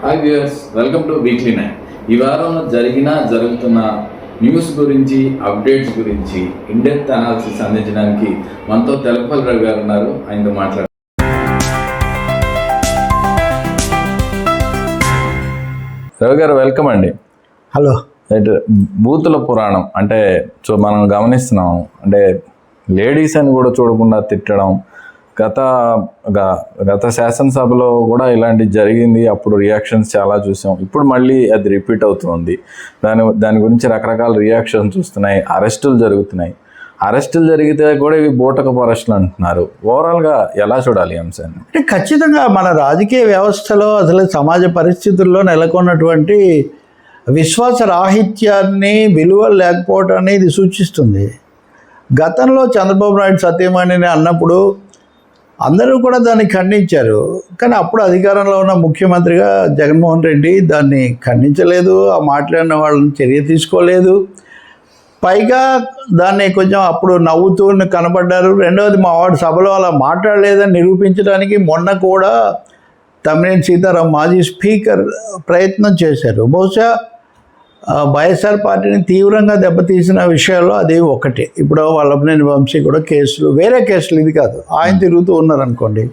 Hi viewers, welcome two weekly 9. ఈ వారంలో జరుగుతున్న న్యూస్ గురించి, అప్డేట్స్ గురించి ఇన్డెప్త్ అనాలిసిస్ అందించడానికి మనతో తెలపల్లి రవి గారు ఉన్నారు. ఆయనతో మాట్లాడారు. రవి గారు వెల్కమ్ అండి. హలో. బూతుల పురాణం అంటే మనం గమనిస్తున్నాం, అంటే లేడీస్ అని కూడా చూడకుండా తిట్టడం. గత శాసనసభలో కూడా ఇలాంటివి జరిగింది. అప్పుడు రియాక్షన్స్ చాలా చూసాం. ఇప్పుడు మళ్ళీ అది రిపీట్ అవుతుంది. దాని గురించి రకరకాల రియాక్షన్స్ చూస్తున్నాయి. అరెస్టులు జరుగుతున్నాయి. అరెస్టులు జరిగితే కూడా ఇవి బూటకపు అరెస్టులు అంటున్నారు. ఓవరాల్గా ఎలా చూడాలి ఈ అంశాన్ని? అంటే ఖచ్చితంగా మన రాజకీయ వ్యవస్థలో అసలు సమాజ పరిస్థితుల్లో నెలకొన్నటువంటి విశ్వాస రాహిత్యాన్ని, విలువలు లేకపోవటాన్ని ఇది సూచిస్తుంది. గతంలో చంద్రబాబు నాయుడు సత్యమణిని అన్నప్పుడు అందరూ కూడా దాన్ని ఖండించారు. కానీ అప్పుడు అధికారంలో ఉన్న ముఖ్యమంత్రిగా జగన్మోహన్ రెడ్డి దాన్ని ఖండించలేదు. ఆ మాట్లాడిన వాళ్ళని చర్య తీసుకోలేదు. పైగా దాన్ని కొంచెం అప్పుడు నవ్వుతూ కనబడ్డారు. రెండవది, మా వాడు సభలో అలా మాట్లాడలేదని నిరూపించడానికి మొన్న కూడా తమ్మినేని సీతారాం మాజీ స్పీకర్ ప్రయత్నం చేశారు. బహుశా వైఎస్ఆర్ పార్టీని తీవ్రంగా దెబ్బతీసిన విషయాల్లో అది ఒకటి. ఇప్పుడు వల్లభనేని వంశీ కూడా కేసులు, వేరే కేసులు, ఇది కాదు, ఆయన తిరుగుతూ ఉన్నారనుకోండి.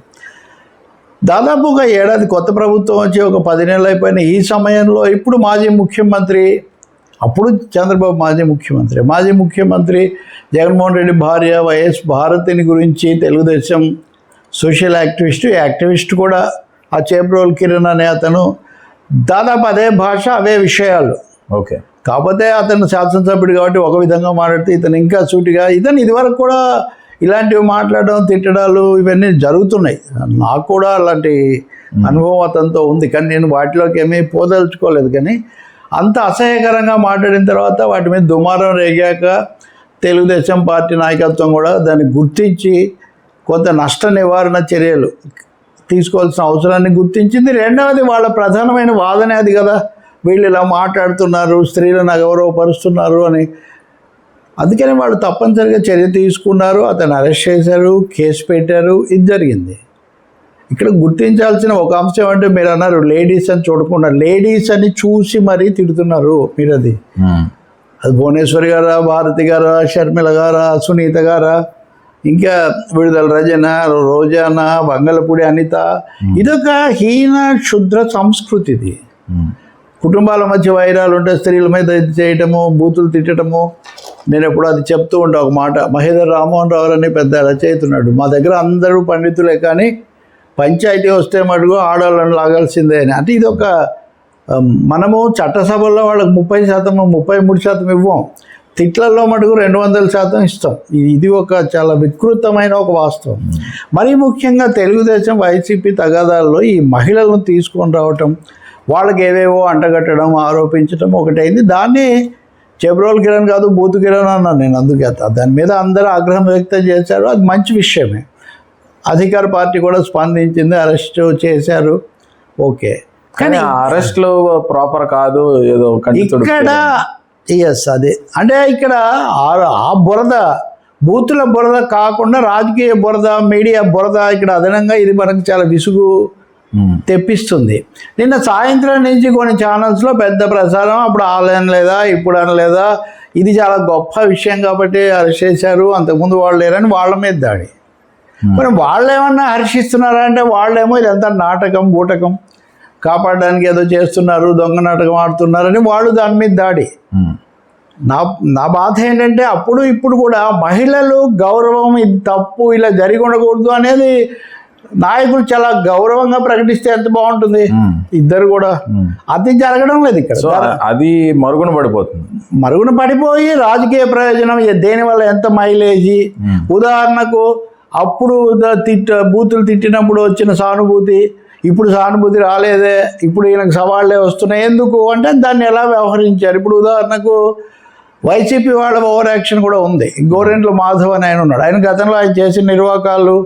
దాదాపు ఒక ఏడాది కొత్త ప్రభుత్వం వచ్చి ఒక 10 నెలలు అయిపోయిన ఈ సమయంలో ఇప్పుడు మాజీ ముఖ్యమంత్రి, అప్పుడు చంద్రబాబు మాజీ ముఖ్యమంత్రి జగన్మోహన్ రెడ్డి భార్య వైఎస్ భారతిని గురించి తెలుగుదేశం సోషల్ యాక్టివిస్ట్ కూడా ఆ చేబ్రోల్ కిరణ్ అనే అతను దాదాపు అదే భాష, అవే విషయాలు. ఓకే. కాకపోతే అతను శాసనసభ్యుడు కాబట్టి ఒక విధంగా మాట్లాడితే ఇతను ఇంకా సూటిగా, ఇదివరకు కూడా ఇలాంటివి మాట్లాడడం, తిట్టడాలు ఇవన్నీ జరుగుతున్నాయి. నాకు కూడా అలాంటి అనుభవం అతనితో ఉంది. కానీ నేను వాటిలోకి ఏమీ పోదలుచుకోలేదు. కానీ అంత అసహ్యకరంగా మాట్లాడిన తర్వాత వాటి మీద దుమారం రేగాక తెలుగుదేశం పార్టీ నాయకత్వం కూడా దాన్ని గుర్తించి కొంత నష్ట నివారణ చర్యలు తీసుకోవాల్సిన అవసరాన్ని గుర్తించింది. రెండవది, వాళ్ళ ప్రధానమైన వాదనే అది కదా, వీళ్ళు ఇలా మాట్లాడుతున్నారు, స్త్రీలను అగౌరవపరుస్తున్నారు అని. అందుకని వాళ్ళు తప్పనిసరిగా చర్య తీసుకున్నారు. అతను అరెస్ట్ చేశారు, కేసు పెట్టారు. ఇది జరిగింది. ఇక్కడ గుర్తించాల్సిన ఒక అంశం అంటే, మీరు అన్నారు లేడీస్ అని చూడకుండా, లేడీస్ అని చూసి మరీ తిడుతున్నారు మీరు. అది భువనేశ్వరి గారా, భారతి గారా, షర్మిల గారా, సునీత గారా, ఇంకా విడుదల రజన, రోజానా, బంగళపూడి అనిత, ఇదొక హీన క్షుద్ర సంస్కృతిది. కుటుంబాల మధ్య వైరాలు ఉంటే స్త్రీల మీద చేయటము, బూతులు తిట్టడము. నేను ఎప్పుడు అది చెప్తూ ఉంటా ఒక మాట. మహేంద్ర రామ్మోహన్ రావు అని పెద్ద రచయితున్నాడు. మా దగ్గర అందరూ పండితులే, కానీ పంచాయతీ వస్తే మటుకు ఆడవాళ్ళని లాగాల్సిందే అని. అంటే ఇది ఒక, మనము చట్టసభల్లో వాళ్ళకి 30%, 33% ఇవ్వం. తిట్లల్లో మటుకు 200% ఇస్తాం. ఇది ఒక చాలా వికృతమైన ఒక వాస్తవం. మరీ ముఖ్యంగా తెలుగుదేశం వైసీపీ తగాదాల్లో ఈ మహిళలను తీసుకొని రావటం, వాళ్ళకి ఏవేవో అంటగట్టడం, ఆరోపించడం ఒకటైంది. దాన్ని చేబ్రోల్ కిరణ్ కాదు, బూతు కిరణ్ అన్నాను నేను. అందుకే దాని మీద అందరూ ఆగ్రహం వ్యక్తం చేశారు. అది మంచి విషయమే. అధికార పార్టీ కూడా స్పందించింది, అరెస్ట్ చేశారు. ఓకే. కానీ అరెస్ట్లు ప్రాపర్ కాదు, ఏదో ఇక్కడ అదే అంటే ఇక్కడ ఆ బురద, బూతుల బురద కాకుండా రాజకీయ బురద, మీడియా బురద ఇక్కడ అదనంగా ఇది మనకు చాలా విసుగు తెప్పిస్తుంది. నిన్న సాయంత్రం నుంచి కొన్ని ఛానల్స్లో పెద్ద ప్రసారం, అప్పుడు ఆన్లైన్ లేదా, ఇప్పుడు అనలేదా, ఇది చాలా గొప్ప విషయం కాబట్టి అరెస్ట్ చేశారు, అంతకుముందు వాళ్ళు లేరని వాళ్ళ మీద దాడి. మరి వాళ్ళు ఏమన్నా హర్షిస్తున్నారా అంటే, వాళ్ళేమో ఇదంతా నాటకం, బూటకం కాపాడడానికి ఏదో చేస్తున్నారు, దొంగ నాటకం ఆడుతున్నారని వాళ్ళు దాని మీద దాడి. నా బాధ ఏంటంటే, అప్పుడు ఇప్పుడు కూడా మహిళలు గౌరవం, ఇది తప్పు, ఇలా జరిగి ఉండకూడదు అనేది నాయకులు చాలా గౌరవంగా ప్రకటిస్తే ఎంత బాగుంటుంది. ఇద్దరు కూడా అది జరగడం లేదు ఇక్కడ. అది మరుగున పడిపోయి రాజకీయ ప్రయోజనం, దేనివల్ల ఎంత మైలేజీ. ఉదాహరణకు అప్పుడు బూతులు తిట్టినప్పుడు వచ్చిన సానుభూతి, ఇప్పుడు సానుభూతి రాలేదే, ఇప్పుడు ఈయనకు సవాళ్లే వస్తున్నాయి. ఎందుకు అంటే దాన్ని ఎలా వ్యవహరించారు. ఇప్పుడు ఉదాహరణకు వైసీపీ వాళ్ళ ఓవర్ యాక్షన్ కూడా ఉంది. గోరెంట్ల మాధవ్ అని ఆయన ఉన్నాడు. ఆయన గతంలో ఆయన చేసిన నిర్వాకాలు,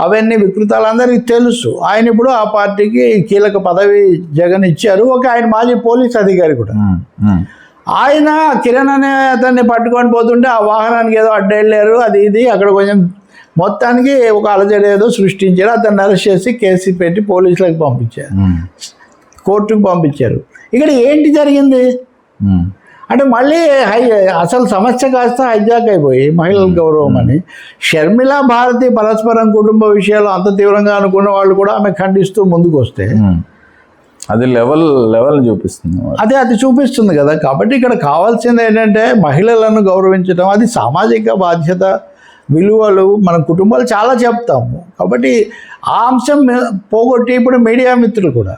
అవన్నీ వికృతాలు అందరికీ తెలుసు. ఆయన ఇప్పుడు ఆ పార్టీకి కీలక పదవి జగన్ ఇచ్చారు. ఆయన మాజీ పోలీస్ అధికారి కూడా. ఆయన కిరణ్ అనే అతన్ని పట్టుకొని పోతుంటే ఆ వాహనానికి ఏదో అడ్డెళ్ళారు, అది ఇది అక్కడ కొంచెం మొత్తానికి ఒక అలజడి ఏదో సృష్టించారు. అతన్ని అరెస్ట్ చేసి కేసు పెట్టి పోలీసులకు పంపించారు. కోర్టుకు పంపించారు. ఇక్కడ ఏంటి జరిగింది అంటే మళ్ళీ అసలు సమస్య కాస్త హైజాక్ అయిపోయి మహిళల గౌరవం అని షర్మిల భారతి పరస్పరం కుటుంబ విషయాలు అంత తీవ్రంగా అనుకున్న వాళ్ళు కూడా ఆమె ఖండిస్తూ ముందుకు వస్తే అది లెవెల్ చూపిస్తుంది. అది చూపిస్తుంది కదా. కాబట్టి ఇక్కడ కావాల్సింది ఏంటంటే మహిళలను గౌరవించడం, అది సామాజిక బాధ్యత, విలువలు, మన కుటుంబాలు చాలా చెప్తాము. కాబట్టి ఆ అంశం పోగొట్టి ఇప్పుడు మీడియా మిత్రులు కూడా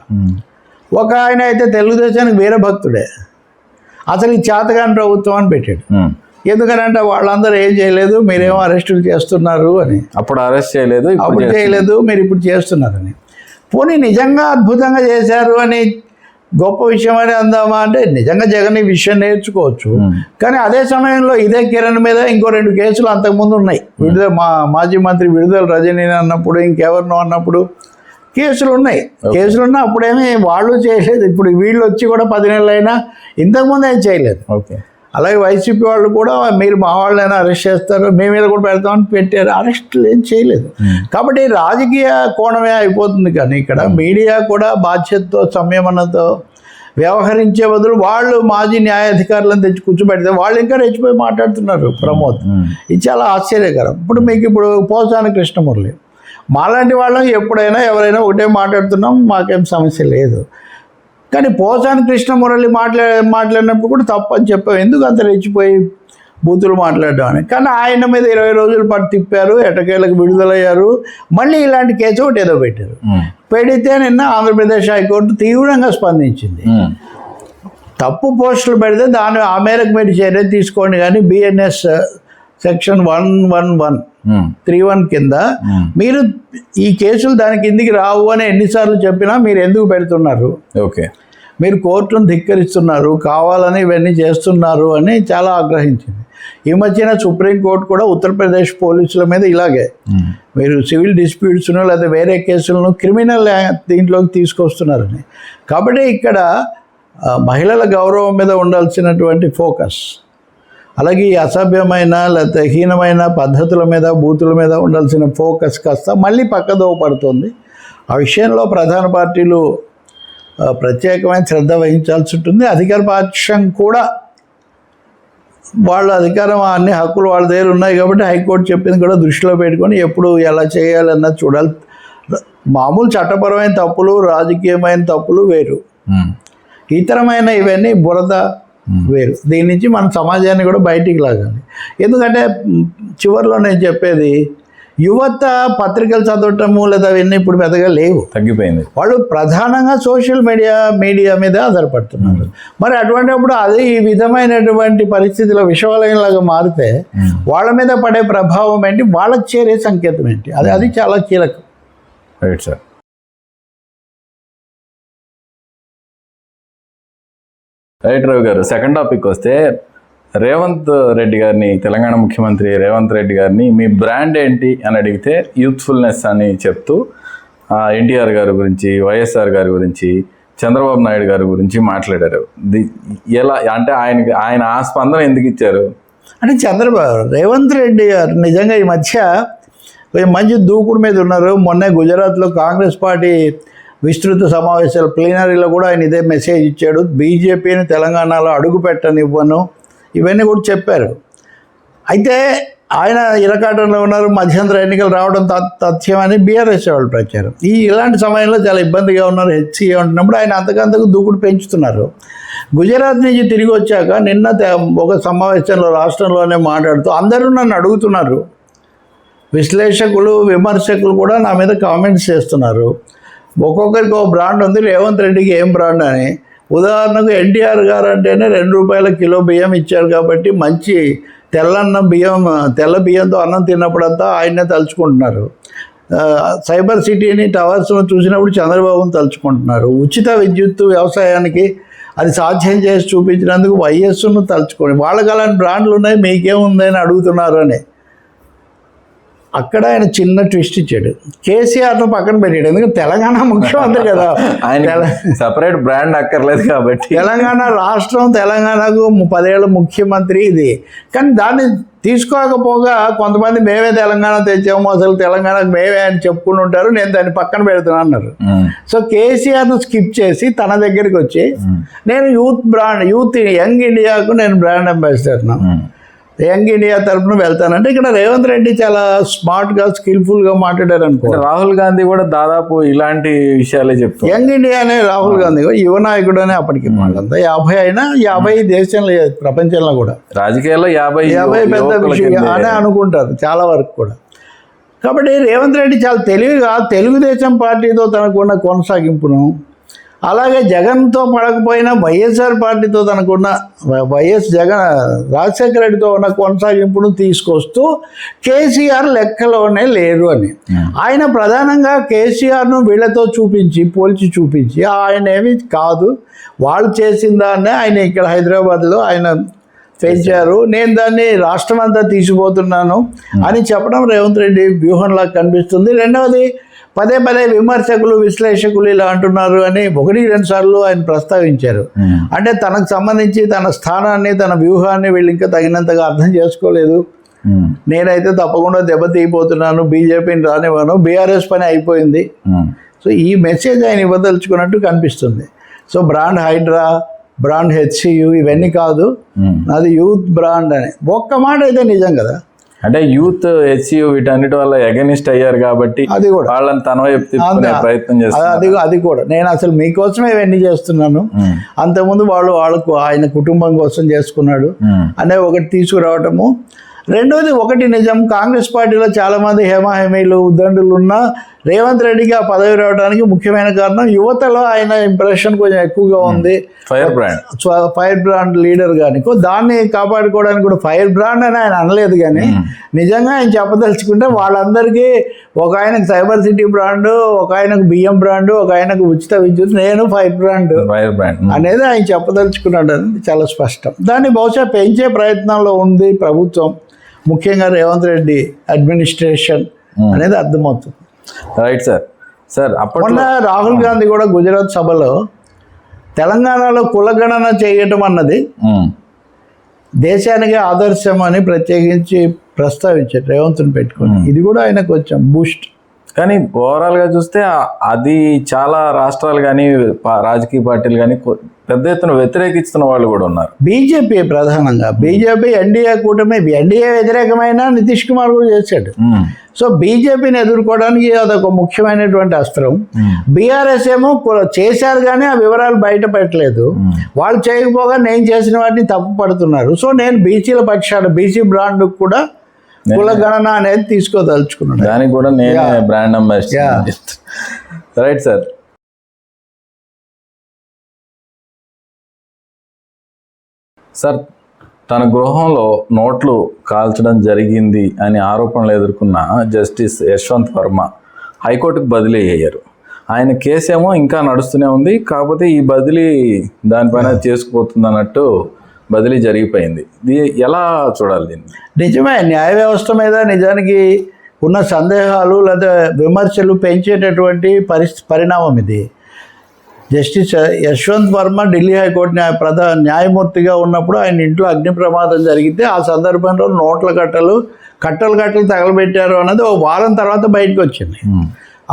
ఒక ఆయన అయితే తెలుగుదేశానికి వీర భక్తుడే, అసలు ఈ చేతగాని ప్రభుత్వం అని పెట్టాడు. ఎందుకనంటే వాళ్ళందరూ ఏం చేయలేదు, మీరేమో అరెస్టులు చేస్తున్నారు అని. అప్పుడు అరెస్ట్ చేయలేదు, అప్పుడు చేయలేదు, మీరు ఇప్పుడు చేస్తున్నారని. పోనీ నిజంగా అద్భుతంగా చేశారు అని గొప్ప విషయం అని అందామా అంటే నిజంగా జగన్ ఈ విషయం నేర్చుకోవచ్చు. కానీ అదే సమయంలో ఇదే కిరణ్ మీద ఇంకో 2 కేసులు అంతకుముందు ఉన్నాయి. మాజీ మంత్రి విడుదల రజనీ అన్నప్పుడు, ఇంకెవరినో అన్నప్పుడు కేసులు ఉన్నాయి. కేసులున్నా అప్పుడేమీ వాళ్ళు చేయలేదు. ఇప్పుడు వీళ్ళు వచ్చి కూడా 10 నెలలు అయినా ఇంతకుముందు ఏం చేయలేదు. ఓకే. అలాగే వైసీపీ వాళ్ళు కూడా మీరు మా వాళ్ళైనా అరెస్ట్ చేస్తారు, మీ మీద కూడా పెడతామని పెట్టారు, అరెస్టులు ఏం చేయలేదు. కాబట్టి రాజకీయ కోణమే అయిపోతుంది. కానీ ఇక్కడ మీడియా కూడా బాధ్యతతో సంయమనంతో వ్యవహరించే బదులు వాళ్ళు మాజీ న్యాయాధికారులను తెచ్చి కూర్చోబెడితే వాళ్ళు ఇంకా రెచ్చిపోయి మాట్లాడుతున్నారు. ప్రమోద్, ఇది చాలా ఆశ్చర్యకరం. ఇప్పుడు పోసాని కృష్ణమురళి మాలాంటి వాళ్ళం ఎప్పుడైనా ఎవరైనా ఒకటే మాట్లాడుతున్నాం, మాకేం సమస్య లేదు. కానీ పోసాని కృష్ణమురళి మాట్లాడినప్పుడు కూడా తప్పని చెప్పాం, ఎందుకు అంత రెచ్చిపోయి బూతులు మాట్లాడడం అని. కానీ ఆయన మీద 20 రోజుల పాటు తిప్పారు, ఎటకేలకు విడుదలయ్యారు, మళ్ళీ ఇలాంటి కేసు ఒకటి ఏదో పెట్టారు. పెడితే నిన్న ఆంధ్రప్రదేశ్ హైకోర్టు తీవ్రంగా స్పందించింది. తప్పు పోస్టులు పెడితే ఆ మేరకు మీరు చర్య తీసుకోండి, కానీ బిఎన్ఎస్ సెక్షన్ 111(31) కింద మీరు ఈ కేసులు దాని కిందికి రావు అని ఎన్నిసార్లు చెప్పినా మీరు ఎందుకు పెడుతున్నారు? ఓకే, మీరు కోర్టును ధిక్కరిస్తున్నారు, కావాలని ఇవన్నీ చేస్తున్నారు అని చాలా ఆగ్రహించింది. ఈ మధ్యన సుప్రీంకోర్టు కూడా ఉత్తరప్రదేశ్ పోలీసుల మీద ఇలాగే మీరు సివిల్ డిస్ప్యూట్స్ను లేదా వేరే కేసులను క్రిమినల్ దీంట్లోకి తీసుకొస్తున్నారని. కాబట్టి ఇక్కడ మహిళల గౌరవం మీద ఉండాల్సినటువంటి ఫోకస్, అలాగే ఈ అసభ్యమైన లేకపోతే హీనమైన పద్ధతుల మీద బూతుల మీద ఉండాల్సిన ఫోకస్ కాస్త మళ్ళీ పక్కదోవ పడుతుంది. ఆ విషయంలో ప్రధాన పార్టీలు ప్రత్యేకమైన శ్రద్ధ వహించాల్సి ఉంటుంది. అధికార పక్షం కూడా వాళ్ళ అధికారం, అన్ని హక్కులు వాళ్ళ దగ్గర ఉన్నాయి కాబట్టి హైకోర్టు చెప్పింది కూడా దృష్టిలో పెట్టుకొని ఎప్పుడు ఎలా చేయాలన్నది చూడాలి. మామూలు చట్టపరమైన తప్పులు, రాజకీయమైన తప్పులు వేరు, ఇతరమైన ఇవన్నీ బురద వేరు. దీని నుంచి మన సమాజాన్ని కూడా బయటికి లాగాలి. ఎందుకంటే చివరిలో నేను చెప్పేది, యువత పత్రికలు చదవటము లేదా అవన్నీ ఇప్పుడు పెద్దగా లేవు, తగ్గిపోయింది. వాళ్ళు ప్రధానంగా సోషల్ మీడియా మీద ఆధారపడుతున్నారు. మరి అటువంటిప్పుడు అది ఈ విధమైనటువంటి పరిస్థితిలో విషవాలయంలాగా మారితే వాళ్ళ మీద పడే ప్రభావం ఏంటి, వాళ్ళకి చేరే సంకేతం ఏంటి, అది చాలా కీలకం. Right sir. రైట్ రవి గారు, సెకండ్ టాపిక్ వస్తే రేవంత్ రెడ్డి గారిని, తెలంగాణ ముఖ్యమంత్రి రేవంత్ రెడ్డి గారిని మీ బ్రాండ్ ఏంటి అని అడిగితే యూత్ఫుల్నెస్ అని చెప్తూ ఎన్టీఆర్ గారి గురించి, వైఎస్ఆర్ గారి గురించి, చంద్రబాబు నాయుడు గారి గురించి మాట్లాడారు. ఎలా అంటే ఆయన ఆ స్పందన ఎందుకు ఇచ్చారు అంటే రేవంత్ రెడ్డి గారు నిజంగా ఈ మధ్య కొంచెం మంచి దూకుడు మీద ఉన్నారు. మొన్నే గుజరాత్లో కాంగ్రెస్ పార్టీ విస్తృత సమావేశాలు ప్లీనరీలో కూడా ఆయన ఇదే మెసేజ్ ఇచ్చాడు. బీజేపీని తెలంగాణలో అడుగు పెట్టనివ్వను, ఇవన్నీ కూడా చెప్పారు. అయితే ఆయన ఇరకాటంలో ఉన్నారు, మధ్యంతర ఎన్నికలు రావడం తథ్యమని బీఆర్ఎస్ వాళ్ళు ప్రచారం. ఇలాంటి సమయంలో చాలా ఇబ్బందిగా ఉన్నారు, హెచ్సీగా ఉంటున్నప్పుడు ఆయన అంతకంతకు దూకుడు పెంచుతున్నారు. గుజరాత్ నుంచి తిరిగి వచ్చాక నిన్న ఒక సమావేశంలో రాష్ట్రంలోనే మాట్లాడుతూ అందరూ నన్ను అడుగుతున్నారు, విశ్లేషకులు విమర్శకులు కూడా నా మీద కామెంట్స్ చేస్తున్నారు. ఒక్కొక్కరికి ఒక బ్రాండ్ ఉంది, రేవంత్ రెడ్డికి ఏం బ్రాండ్ అని. ఉదాహరణకు ఎన్టీఆర్ గారు అంటేనే ₹2 కిలో బియ్యం ఇచ్చారు కాబట్టి మంచి తెల్ల బియ్యంతో అన్నం తిన్నప్పుడంతా ఆయన్నే తలుచుకుంటున్నారు. సైబర్ సిటీని, టవర్స్ను చూసినప్పుడు చంద్రబాబును తలుచుకుంటున్నారు. ఉచిత విద్యుత్తు వ్యవసాయానికి అది సాధ్యం చేసి చూపించినందుకు వైఎస్ను తలుచుకోండి. వాళ్ళకి అలాంటి బ్రాండ్లు ఉన్నాయి, మీకేముందని అడుగుతున్నారు అని. అక్కడ ఆయన చిన్న ట్విస్ట్ ఇచ్చాడు, కేసీఆర్ను పక్కన పెట్టాడు. ఎందుకంటే తెలంగాణ ముఖ్యమంత్రి కదా, ఆయన సపరేట్ బ్రాండ్ అక్కర్లేదు కాబట్టి. తెలంగాణ రాష్ట్రం, తెలంగాణకు 10 ఏళ్ళ ముఖ్యమంత్రి ఇది. కానీ దాన్ని తీసుకోకపోగా కొంతమంది మేమే తెలంగాణ తెచ్చాము, అసలు తెలంగాణకు మేమే అని చెప్పుకుని ఉంటారు, నేను దాన్ని పక్కన పెడుతున్నా అన్నారు. సో కేసీఆర్ను స్కిప్ చేసి తన దగ్గరికి వచ్చి నేను యూత్ యంగ్ ఇండియాకు నేను బ్రాండ్ అంబాసిడర్ను, యంగ్ ఇండియా తరఫున వెళ్తానంటే ఇక్కడ రేవంత్ రెడ్డి చాలా స్మార్ట్గా స్కిల్ఫుల్గా మాట్లాడారు అనుకో. రాహుల్ గాంధీ కూడా దాదాపు ఇలాంటి విషయాలే చెప్తారు. యంగ్ ఇండియా అనే రాహుల్ గాంధీ కూడా యువ నాయకుడు అనే అప్పటికి వాళ్ళంతా 50 అయినా 50 దేశంలో ప్రపంచంలో కూడా రాజకీయాల్లో 50 పెద్ద విషయం అనే అనుకుంటారు చాలా వరకు కూడా. కాబట్టి రేవంత్ రెడ్డి చాలా తెలివిగా తెలుగుదేశం పార్టీతో తనకున్న కొనసాగింపును, అలాగే జగన్తో పడకపోయినా వైఎస్ఆర్ పార్టీతో తనకున్న రాజశేఖర రెడ్డితో ఉన్న కొనసాగింపును తీసుకొస్తూ కేసీఆర్ లెక్కలోనే లేరు అని ఆయన ప్రధానంగా కేసీఆర్ను వీళ్ళతో పోల్చి చూపించి ఆయన ఏమి కాదు, వాళ్ళు చేసిన దాన్నే ఆయన ఇక్కడ హైదరాబాద్లో ఆయన పెంచారు, నేను దాన్ని రాష్ట్రం అంతా తీసిపోతున్నాను అని చెప్పడం రేవంత్ రెడ్డి వ్యూహంలా కనిపిస్తుంది. రెండవది పదే విమర్శకులు, విశ్లేషకులు ఇలా అంటున్నారు అని 1-2 సార్లు ఆయన ప్రస్తావించారు. అంటే తనకు సంబంధించి తన స్థానాన్ని, తన వ్యూహాన్ని వీళ్ళు ఇంకా తగినంతగా అర్థం చేసుకోలేదు. నేనైతే తప్పకుండా దెబ్బతీయబోతున్నాను, బీజేపీని రానివ్వను, బీఆర్ఎస్ పని అయిపోయింది. సో ఈ మెసేజ్ ఆయన ఇవ్వదలుచుకున్నట్టు కనిపిస్తుంది. So brand Hydraa, brand HCU ఇవన్నీ కాదు, నాది యూత్ బ్రాండ్ అని ఒక్క మాట అయితే నిజం కదా. అంటే యూత్ హెచ్సియు వీటన్నిటి వల్ల అగెనిస్ట్ అయ్యారు కాబట్టి అది కూడా వాళ్ళని తన వైపు తిప్పుకునే ప్రయత్నం చేస్తారు. అది కూడా నేను అసలు మీకోసమే ఇవన్నీ చేస్తున్నాను, అంతకుముందు వాళ్ళకు ఆయన కుటుంబం కోసం చేసుకున్నాడు అనే ఒకటి తీసుకురావటము. రెండోది ఒకటి నిజం, కాంగ్రెస్ పార్టీలో చాలామంది హేమాహేమీలు ఉద్దండులు ఉన్నా రేవంత్ రెడ్డికి ఆ పదవి రావడానికి ముఖ్యమైన కారణం యువతలో ఆయన ఇంప్రెషన్ కొంచెం ఎక్కువగా ఉంది. ఫైర్ బ్రాండ్ లీడర్ కానీ దాన్ని కాపాడుకోవడానికి కూడా ఫైర్ బ్రాండ్ అని ఆయన అనలేదు. కానీ నిజంగా ఆయన చెప్పదలుచుకుంటే వాళ్ళందరికీ ఒక ఆయనకు సైబర్ సిటీ బ్రాండ్, ఒక ఆయనకు బియ్యం బ్రాండ్, ఒక ఆయనకు ఉచిత విద్యుత్, నేను ఫైర్ బ్రాండ్ అనేది ఆయన చెప్పదలుచుకున్నాడు అనేది చాలా స్పష్టం. దాన్ని బహుశా పెంచే ప్రయత్నంలో ఉంది ప్రభుత్వం, ముఖ్యంగా రేవంత్ రెడ్డి అడ్మినిస్ట్రేషన్ అనేది అర్థమవుతుంది. రైట్ సార్ మొన్న రాహుల్ గాంధీ కూడా గుజరాత్ సభలో తెలంగాణలో కులగణన చేయటం అన్నది దేశానికి ఆదర్శం అని ప్రత్యేకించి ప్రస్తావించారు రేవంత్ని పెట్టుకొని. ఇది కూడా ఆయనకు కొంచెం బూస్ట్. కానీ ఓవరాల్గా చూస్తే అది చాలా రాష్ట్రాలు కానీ రాజకీయ పార్టీలు కానీ పెద్ద ఎత్తున వ్యతిరేకిస్తున్న వాళ్ళు కూడా ఉన్నారు. బీజేపీ ప్రధానంగా, బీజేపీ ఎన్డీఏ కూటమి, ఎన్డీఏ వ్యతిరేకమైన నితీష్ కుమార్ కూడా చేశాడు. సో బీజేపీని ఎదుర్కోవడానికి అదొక ముఖ్యమైనటువంటి అస్త్రం. బీఆర్ఎస్ ఏమో చేశారు కానీ ఆ వివరాలు బయట పెట్టలేదు, వాళ్ళు చేయకపోగా నేను చేసిన వాటిని తప్పు పడుతున్నారు. సో నేను బీసీల పక్షాన బీసీ బ్రాండ్ కూడా కుల గణన అనేది తీసుకోదలుచుకున్నాను, దానికి కూడా నేను బ్రాండ్ అంబాసిడర్. Right sir. తన గృహంలో నోట్లు కాల్చడం జరిగింది అని ఆరోపణలు ఎదుర్కొన్న జస్టిస్ యశ్వంత్ వర్మ హైకోర్టుకు బదిలీ అయ్యారు. ఆయన కేసేమో ఇంకా నడుస్తూనే ఉంది, కాకపోతే ఈ బదిలీ దానిపైన చేసుకుపోతుంది అన్నట్టు బదిలీ జరిగిపోయింది. ఎలా చూడాలి దీన్ని? నిజమే, న్యాయ వ్యవస్థ మీద నిజానికి ఉన్న సందేహాలు లేదా విమర్శలు పెంచేటటువంటి పరిణామం ఇది. జస్టిస్ యశ్వంత్ వర్మ ఢిల్లీ హైకోర్టు న్యాయమూర్తిగా ఉన్నప్పుడు ఆయన ఇంట్లో అగ్ని ప్రమాదం జరిగితే ఆ సందర్భంలో నోట్ల కట్టలు తగలబెట్టారు అన్నది ఒక వారం తర్వాత బయటకు వచ్చింది.